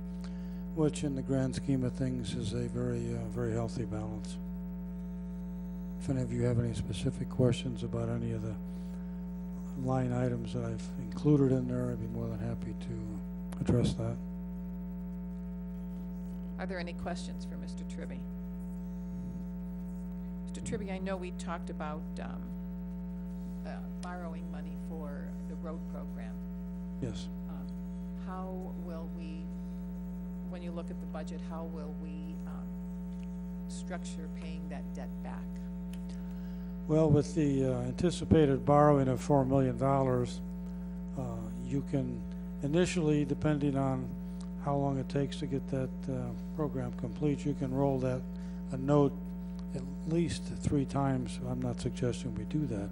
Speaker 7: which in the grand scheme of things is a very healthy balance. If any of you have any specific questions about any of the line items that I've included in there, I'd be more than happy to address that.
Speaker 1: Are there any questions for Mr. Tribby? Mr. Tribby, I know we talked about borrowing money for the road program.
Speaker 7: Yes.
Speaker 1: How will we, when you look at the budget, how will we structure paying that debt back?
Speaker 7: Well, with the anticipated borrowing of $4 million, you can initially, depending on how long it takes to get that program complete, you can roll that a note at least 3 times. I'm not suggesting we do that,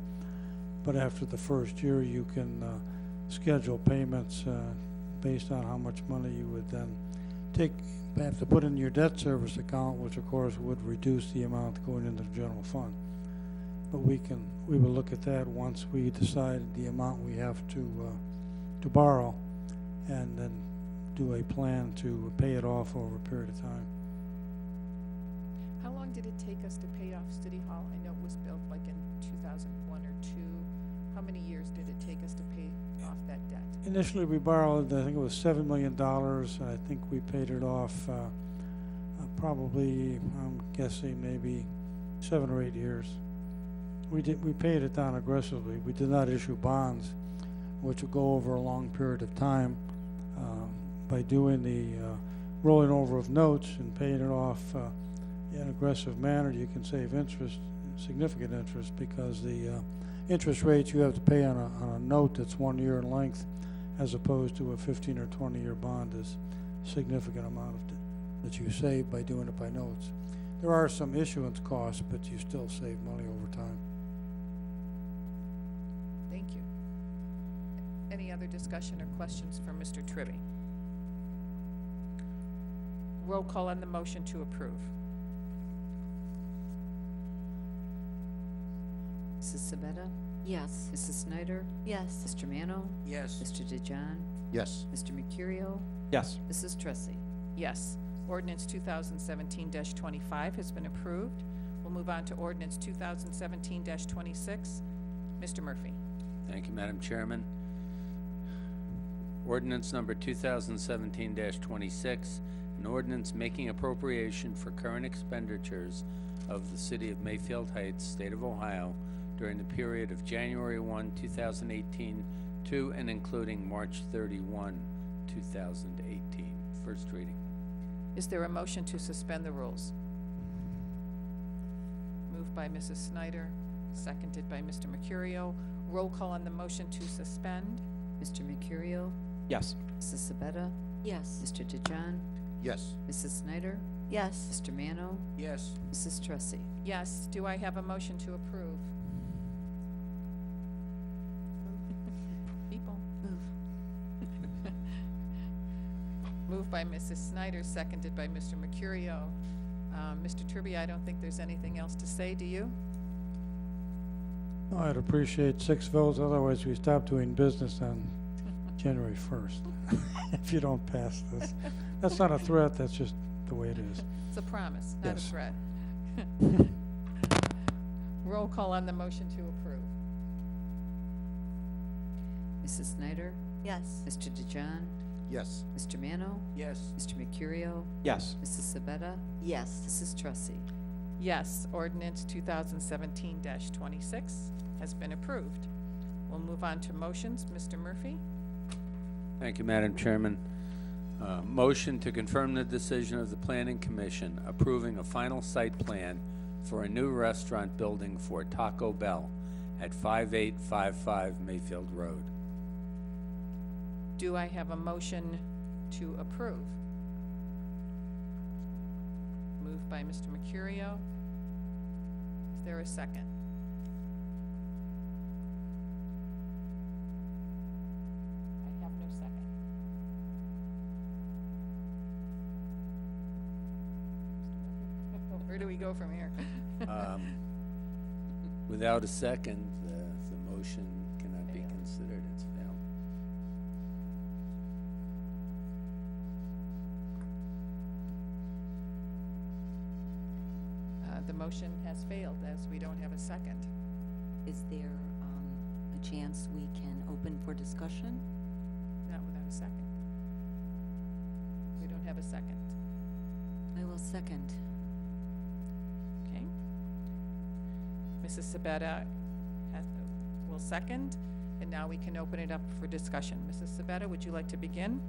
Speaker 7: but after the first year, you can schedule payments based on how much money you would then have to put in your debt service account, which of course would reduce the amount going into the general fund. But we will look at that once we decide the amount we have to borrow, and then do a plan to pay it off over a period of time.
Speaker 1: How long did it take us to pay off City Hall? I know it was built like in 2001 or 2. How many years did it take us to pay off that debt?
Speaker 7: Initially, we borrowed, I think it was $7 million. I think we paid it off probably, I'm guessing, maybe 7 or 8 years. We paid it down aggressively. We did not issue bonds, which will go over a long period of time. By doing the rolling over of notes and paying it off in an aggressive manner, you can save interest, significant interest, because the interest rates you have to pay on a note that's 1 year in length, as opposed to a 15 or 20-year bond, is a significant amount that you save by doing it by notes. There are some issuance costs, but you still save money over time.
Speaker 1: Thank you. Any other discussion or questions for Mr. Tribby? Roll call on the motion to approve.
Speaker 2: Mrs. Sabetta?
Speaker 9: Yes.
Speaker 2: Mrs. Snyder?
Speaker 10: Yes.
Speaker 2: Mr. Mano?
Speaker 6: Yes.
Speaker 2: Mr. DeJohn?
Speaker 8: Yes.
Speaker 2: Mr. Mercurio?
Speaker 4: Yes.
Speaker 2: Mrs. Tressi?
Speaker 1: Yes. Ordinance 2017-25 has been approved. We'll move on to ordinance 2017-26. Mr. Murphy.
Speaker 6: Thank you, Madam Chairman. Ordinance number 2017-26, an ordinance making appropriation for current expenditures of the City of Mayfield Heights, State of Ohio, during the period of January 1, 2018 to and including March 31, 2018. First reading.
Speaker 1: Is there a motion to suspend the rules? Moved by Mrs. Snyder, seconded by Mr. Mercurio. Roll call on the motion to suspend.
Speaker 2: Mr. Mercurio?
Speaker 4: Yes.
Speaker 2: Mrs. Sabetta?
Speaker 9: Yes.
Speaker 2: Mr. DeJohn?
Speaker 8: Yes.
Speaker 2: Mrs. Snyder?
Speaker 10: Yes.
Speaker 2: Mr. Mano?
Speaker 6: Yes.
Speaker 2: Mrs. Tressi?
Speaker 1: Yes. Do I have a motion to approve? People.
Speaker 9: Move.
Speaker 1: Moved by Mrs. Snyder, seconded by Mr. Mercurio. Mr. Tribby, I don't think there's anything else to say, do you?
Speaker 7: No, I'd appreciate 6 votes, otherwise we stop doing business on January 1st, if you don't pass this. That's not a threat, that's just the way it is.
Speaker 1: It's a promise, not a
Speaker 7: Yes.
Speaker 1: threat. Roll call on the motion to approve.
Speaker 2: Mrs. Snyder?
Speaker 10: Yes.
Speaker 2: Mr. DeJohn?
Speaker 8: Yes.
Speaker 2: Mr. Mano?
Speaker 6: Yes.
Speaker 2: Mr. Mercurio?
Speaker 4: Yes.
Speaker 2: Mrs. Sabetta?
Speaker 9: Yes.
Speaker 2: Mrs. Tressi?
Speaker 1: Yes, ordinance 2017-26 has been approved. We'll move on to motions. Mr. Murphy?
Speaker 6: Thank you, Madam Chairman. Motion to confirm the decision of the Planning Commission approving a final site plan for a new restaurant building for Taco Bell at 5855 Mayfield Road.
Speaker 1: Do I have a motion to approve? Moved by Mr. Mercurio. Is there a second? I have no second. Where do we go from here?
Speaker 6: Without a second, the motion cannot be considered. It's failed.
Speaker 1: The motion has failed as we don't have a second.
Speaker 9: Is there a chance we can open for discussion?
Speaker 1: Not without a second. We don't have a second.
Speaker 9: I will second.
Speaker 1: Okay. Mrs. Sabetta will second, and now we can open it up for discussion. Mrs. Sabetta, would you like to begin?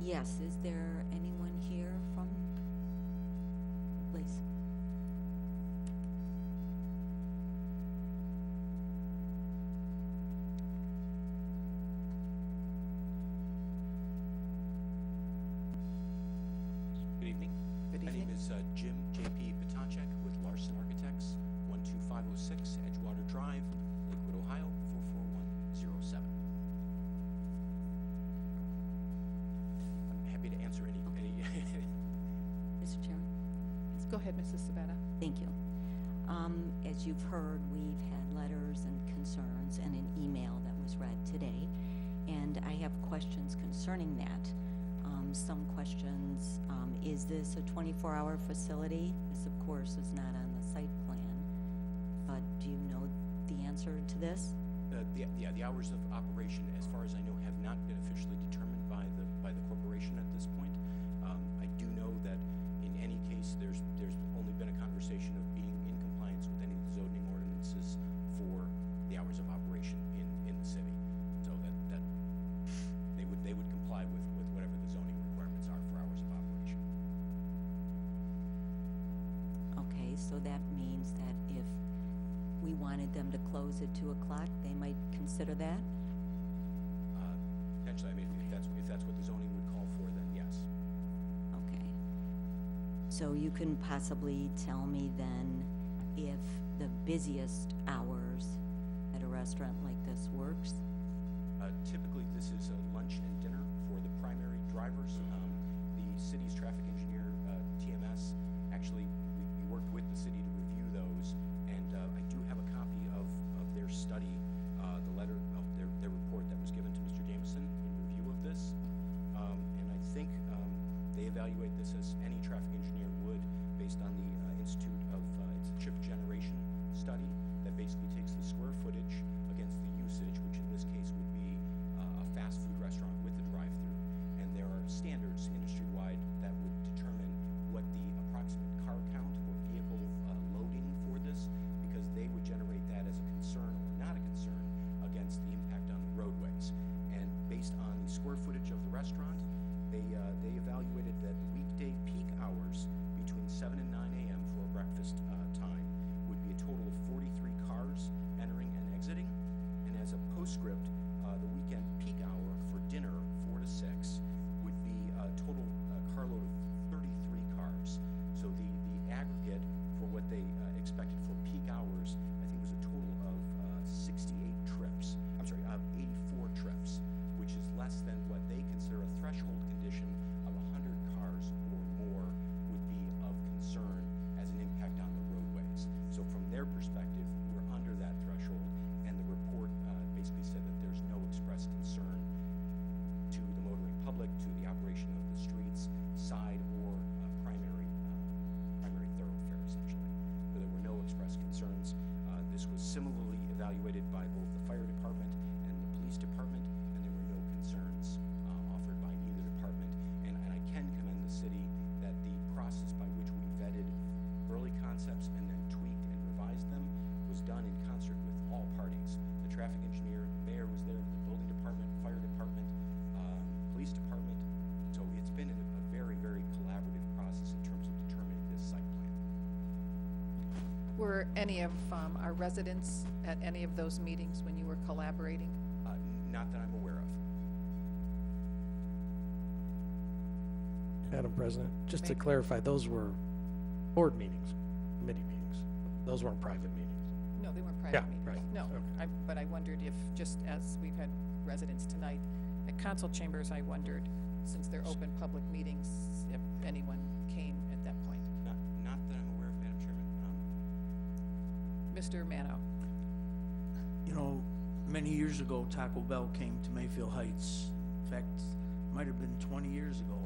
Speaker 9: Yes, is there anyone here from, please?
Speaker 15: Good evening.
Speaker 1: Good
Speaker 15: My name
Speaker 1: evening.
Speaker 15: is Jim J.P. Patacek with Larson Architects, 12506 Edgewater Drive, Lakewood, Ohio, 44107. I'm happy to answer any.
Speaker 9: Mr. Chairman?
Speaker 1: Go ahead, Mrs. Sabetta.
Speaker 9: Thank you. As you've heard, we've had letters and concerns and an email that was read today, and I have questions concerning that. Some questions, is this a 24-hour facility? This, of course, is not on the site plan, but do you know the answer to this?
Speaker 15: The hours of operation, as far as I know, have not been officially determined by the corporation at this point. I do know that in any case, there's only been a conversation of being in compliance with any of the zoning ordinances for the hours of operation in the city, so that they would comply with whatever the zoning requirements are for hours of operation.
Speaker 9: Okay, so that means that if we wanted them to close at 2 o'clock, they might consider that?
Speaker 15: Potentially, I mean, if that's what the zoning would call for, then yes.
Speaker 9: Okay. So you can possibly tell me then if the busiest hours at a restaurant like this works?
Speaker 15: Typically, this is a lunch and dinner for the primary drivers. The city's traffic engineer, TMS, actually, we worked with the city to review those, and I do have a copy of their study, the letter of their report that was given to Mr. Jameson in review of this. And I think they evaluate this as any traffic engineer would, based on the Institute of, it's a chip generation study that basically takes the square footage against the usage, which in this case would be a fast food restaurant with a drive-through. And there are standards industry-wide that would determine what the approximate car count or vehicle loading for this, because they would generate that as a concern or not a concern against the impact on the roadways. And based on the square footage of the restaurant, they evaluated that the weekday peak hours between 7 and 9 a.m. for a breakfast time would be a total of 43 cars entering and exiting. And as a postscript, the weekend peak hour for dinner, 4 to 6, would be a total carload of 33 cars. So the aggregate for what they expected for peak hours, I think, was a total of 68 trips. I'm sorry, 84 trips, which is less than what they consider a threshold condition of 100 cars or more would be of concern as an impact on the roadways. So from their perspective, we're under that threshold, and the report basically said that there's no express concern to the motoring public, to the operation of the streets, side or primary thoroughfare, essentially. So there were no express concerns. This was similarly evaluated by both the fire department and the police department, and there were no concerns offered by either department. And I can commend the city that the process by which we vetted early concepts and then tweaked and revised them was done in concert with all parties. The traffic engineer, the mayor was there, the building department, fire department, police department. So it's been a very, very collaborative process in terms of determining this site plan.
Speaker 1: Were any of our residents at any of those meetings when you were collaborating?
Speaker 15: Not that I'm aware of.
Speaker 5: Madam President, just to
Speaker 1: May-
Speaker 5: clarify, those were board meetings, committee meetings. Those weren't private meetings.
Speaker 1: No, they weren't
Speaker 5: Yeah,
Speaker 1: private meetings.
Speaker 5: right.
Speaker 1: No,
Speaker 5: Okay.
Speaker 1: but I wondered if, just as we've had residents tonight, at council chambers, I wondered, since they're open public meetings, if anyone came at that point.
Speaker 15: Not that I'm aware of, Madam Chairman.
Speaker 1: Mr. Mano.
Speaker 3: You know, many years ago, Taco Bell came to Mayfield Heights. In fact, it might have been 20 years ago,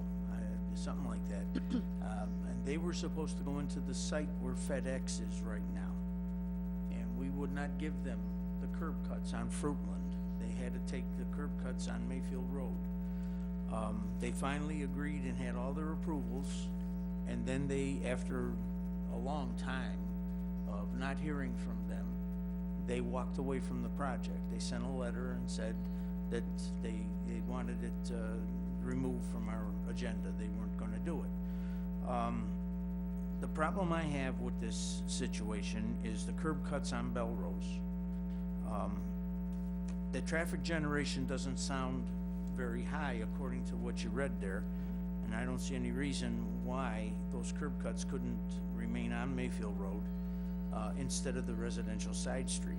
Speaker 3: something like that. And they were supposed to go into the site where FedEx is right now. And we would not give them the curb cuts on Fruitland. They had to take the curb cuts on Mayfield Road. They finally agreed and had all their approvals. And then they, after a long time of not hearing from them, they walked away from the project. They sent a letter and said that they wanted it removed from our agenda. They weren't going to do it. The problem I have with this situation is the curb cuts on Belrose. The traffic generation doesn't sound very high according to what you read there, and I don't see any reason why those curb cuts couldn't remain on Mayfield Road instead of the residential side street.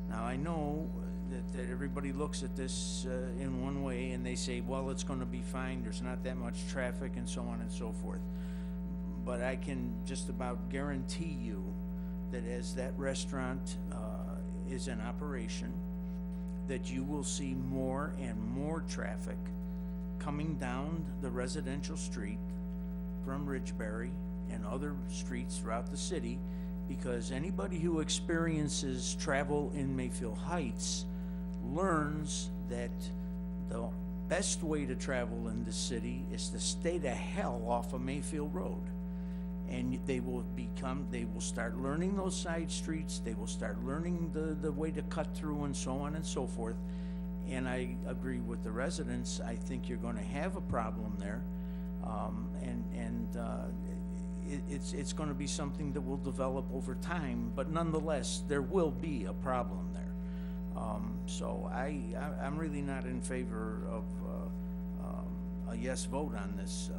Speaker 3: Now, I know that everybody looks at this in one way and they say, well, it's going to be fine, there's not that much traffic and so on and so forth. But I can just about guarantee you that as that restaurant is in operation, that you will see more and more traffic coming down the residential street from Ridgeberry and other streets throughout the city, because anybody who experiences travel in Mayfield Heights learns that the best way to travel in the city is to stay the hell off of Mayfield Road. And they will start learning those side streets, they will start learning the way to cut through and so on and so forth. And I agree with the residents, I think you're gonna have a problem there. It's gonna be something that will develop over time, but nonetheless, there will be a problem there. So I'm really not in favor of a yes vote on this.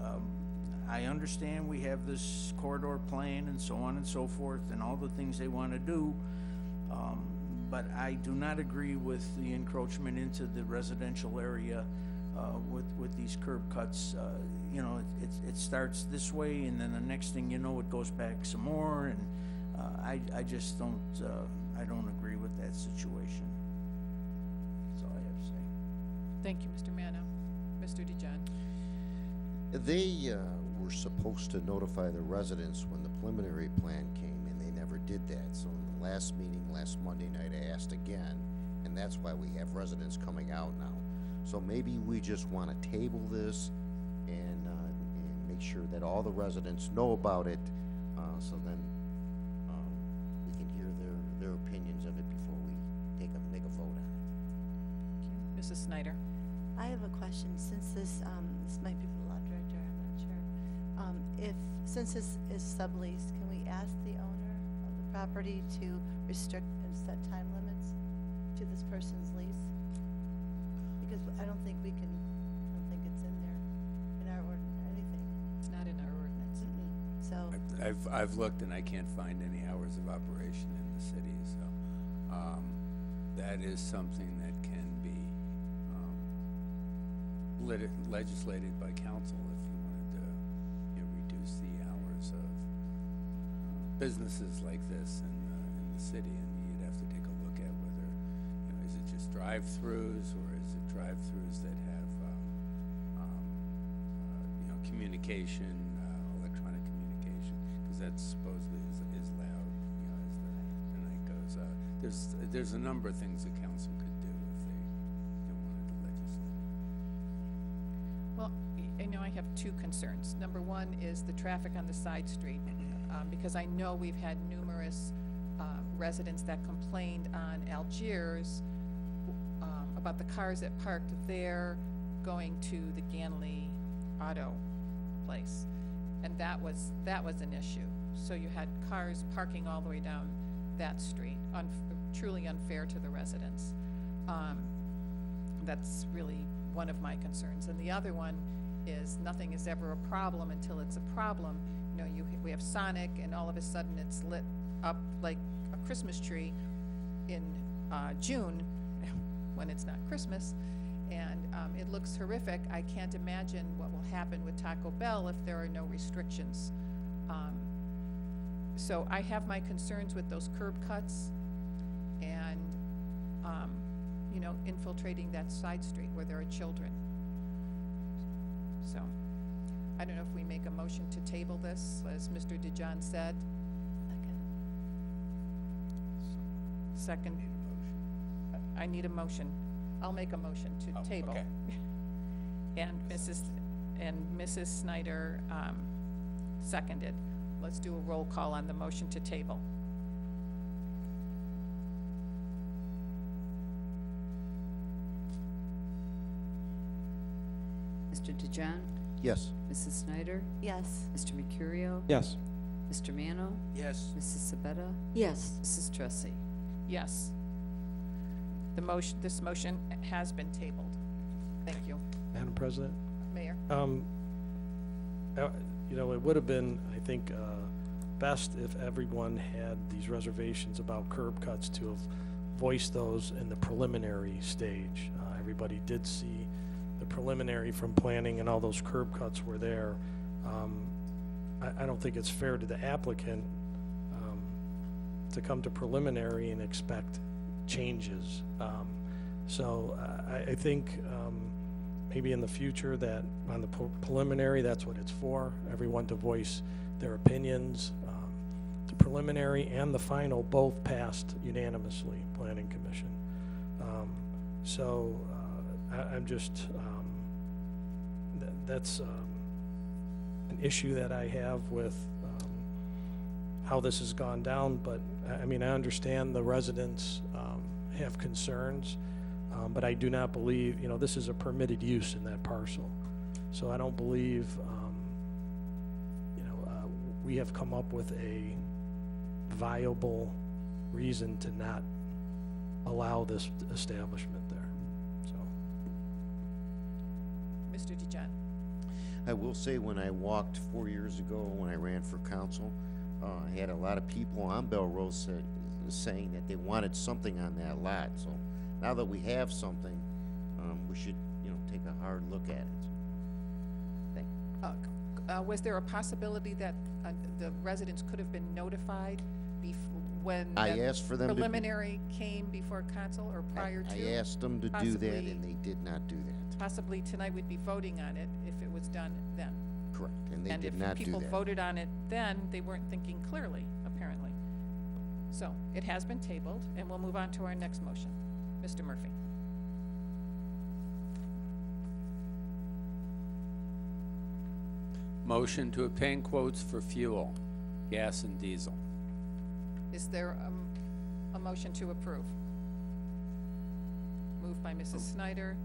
Speaker 3: I understand we have this corridor plan and so on and so forth and all the things they want to do, but I do not agree with the encroachment into the residential area with these curb cuts. You know, it starts this way and then the next thing you know, it goes back some more, and I just don't, I don't agree with that situation. That's all I have to say.
Speaker 1: Thank you, Mr. Mano. Mr. DeJohn.
Speaker 8: They were supposed to notify the residents when the preliminary plan came, and they never did that. So in the last meeting, last Monday night, I asked again, and that's why we have residents coming out now. So maybe we just want to table this and make sure that all the residents know about it, so then we can hear their opinions of it before we make a vote on it.
Speaker 1: Mrs. Snyder.
Speaker 10: I have a question. Since this might be for the law director, I'm not sure. Since this is subleased, can we ask the owner of the property to restrict and set time limits to this person's lease? Because I don't think it's in there, in our anything.
Speaker 1: It's not in our ordinance.
Speaker 10: So,
Speaker 6: I've looked and I can't find any hours of operation in the city, so that is something that can be legislated by council if you wanted to, you know, reduce the hours of businesses like this in the city, and you'd have to take a look at whether, you know, is it just drive-throughs or is it drive-throughs that have you know, communication, electronic communication, because that supposedly is loud, you know, as the night goes. There's a number of things the council could do if they wanted to legislate.
Speaker 1: Well, I know I have two concerns. Number one is the traffic on the side street, because I know we've had numerous residents that complained on Algiers about the cars that parked there going to the Ganley Auto place, and that was an issue. So you had cars parking all the way down that street, truly unfair to the residents. That's really one of my concerns. And the other one is nothing is ever a problem until it's a problem. You know, we have Sonic, and all of a sudden it's lit up like a Christmas tree in June when it's not Christmas, and it looks horrific. I can't imagine what will happen with Taco Bell if there are no restrictions. So I have my concerns with those curb cuts and, you know, infiltrating that side street where there are children. So, I don't know if we make a motion to table this, as Mr. DeJohn said. Second. I need a motion. I'll make a motion to table.
Speaker 6: okay.
Speaker 1: And Mrs. Snyder, seconded. Let's do a roll call on the motion to table.
Speaker 2: Mr. DeJohn?
Speaker 8: Yes.
Speaker 2: Mrs. Snyder?
Speaker 10: Yes.
Speaker 2: Mr. Mercurio?
Speaker 5: Yes.
Speaker 2: Mr. Mano?
Speaker 6: Yes.
Speaker 2: Mrs. Sabetta?
Speaker 9: Yes.
Speaker 2: Mrs. Tressi?
Speaker 1: Yes. This motion has been tabled. Thank you.
Speaker 5: Madam President?
Speaker 1: Mayor?
Speaker 5: You know, it would have been, I think, best if everyone had these reservations about curb cuts to have voiced those in the preliminary stage. Everybody did see the preliminary from planning and all those curb cuts were there. I don't think it's fair to the applicant to come to preliminary and expect changes. So I think maybe in the future that on the preliminary, that's what it's for, everyone to voice their opinions. The preliminary and the final both passed unanimously, Planning Commission. So I'm just, that's an issue that I have with how this has gone down, but I mean, I understand the residents have concerns, but I do not believe, you know, this is a permitted use in that parcel. So I don't believe, you know, we have come up with a viable reason to not allow this establishment there, so.
Speaker 1: Mr. DeJohn?
Speaker 8: I will say, when I walked 4 years ago when I ran for council, I had a lot of people on Belrose saying that they wanted something on that lot. So now that we have something, we should, you know, take a hard look at it. Thank you.
Speaker 1: Was there a possibility that the residents could have been notified when
Speaker 8: I
Speaker 1: the
Speaker 8: asked for them to be-
Speaker 1: preliminary came before council or prior to?
Speaker 8: I asked them to do that,
Speaker 1: Possibly-
Speaker 8: and they did not do that.
Speaker 1: Possibly tonight we'd be voting on it if it was done then.
Speaker 8: Correct, and they
Speaker 1: And
Speaker 8: did
Speaker 1: if
Speaker 8: not do
Speaker 1: people
Speaker 8: that.
Speaker 1: voted on it then, they weren't thinking clearly, apparently. So, it has been tabled, and we'll move on to our next motion. Mr. Murphy?
Speaker 6: Motion to obtain quotes for fuel, gas and diesel.
Speaker 1: Is there a motion to approve? Moved by Mrs. Snyder.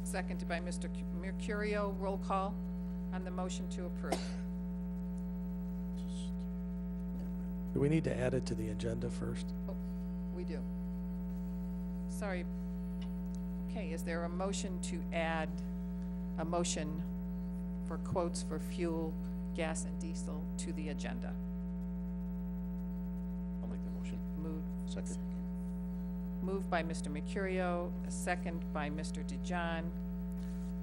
Speaker 1: Seconded by Mr. Mercurio. Roll call on the motion to approve.
Speaker 5: Do we need to add it to the agenda first?
Speaker 1: Oh, we do. Sorry. Okay, is there a motion to add a motion for quotes for fuel, gas, and diesel to the agenda?
Speaker 4: I'll make the motion.
Speaker 1: Moved. Moved by Mr. Mercurio, a second by Mr. DeJohn.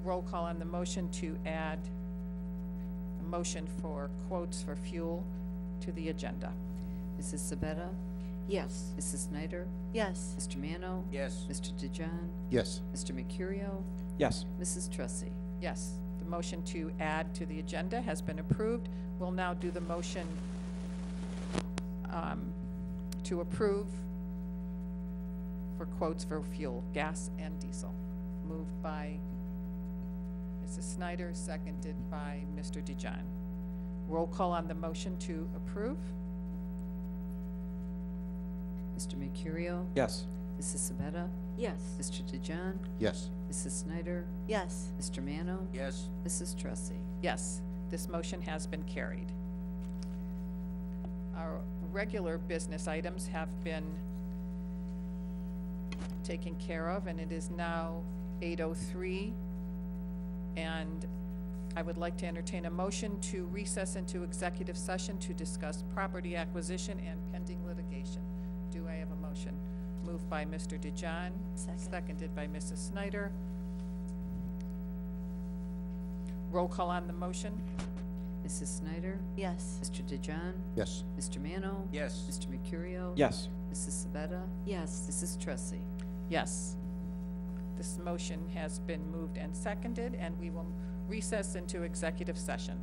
Speaker 1: Roll call on the motion to add a motion for quotes for fuel to the agenda.
Speaker 2: Mrs. Sabetta?
Speaker 9: Yes.
Speaker 2: Mrs. Snyder?
Speaker 10: Yes.
Speaker 2: Mr. Mano?
Speaker 6: Yes.
Speaker 2: Mr. DeJohn?
Speaker 8: Yes.
Speaker 2: Mr. Mercurio?
Speaker 5: Yes.
Speaker 2: Mrs. Tressi?
Speaker 1: Yes, the motion to add to the agenda has been approved. We'll now do the motion to approve for quotes for fuel, gas and diesel. Moved by Mrs. Snyder, seconded by Mr. DeJohn. Roll call on the motion to approve.
Speaker 2: Mr. Mercurio?
Speaker 5: Yes.
Speaker 2: Mrs. Sabetta?
Speaker 9: Yes.
Speaker 2: Mr. DeJohn?
Speaker 8: Yes.
Speaker 2: Mrs. Snyder?
Speaker 10: Yes.
Speaker 2: Mr. Mano?
Speaker 6: Yes.
Speaker 2: Mrs. Tressi?
Speaker 1: Yes, this motion has been carried. Our regular business items have been taken care of, and it is now 8:03. And I would like to entertain a motion to recess into executive session to discuss property acquisition and pending litigation. Do I have a motion? Moved by Mr. DeJohn.
Speaker 10: Second.
Speaker 1: Seconded by Mrs. Snyder. Roll call on the motion.
Speaker 2: Mrs. Snyder?
Speaker 10: Yes.
Speaker 2: Mr. DeJohn?
Speaker 8: Yes.
Speaker 2: Mr. Mano?
Speaker 6: Yes.
Speaker 2: Mr. Mercurio?
Speaker 4: Yes.
Speaker 2: Mrs. Sabetta?
Speaker 9: Yes.
Speaker 2: Mrs. Tressi?
Speaker 1: Yes. This motion has been moved and seconded, and we will recess into executive session.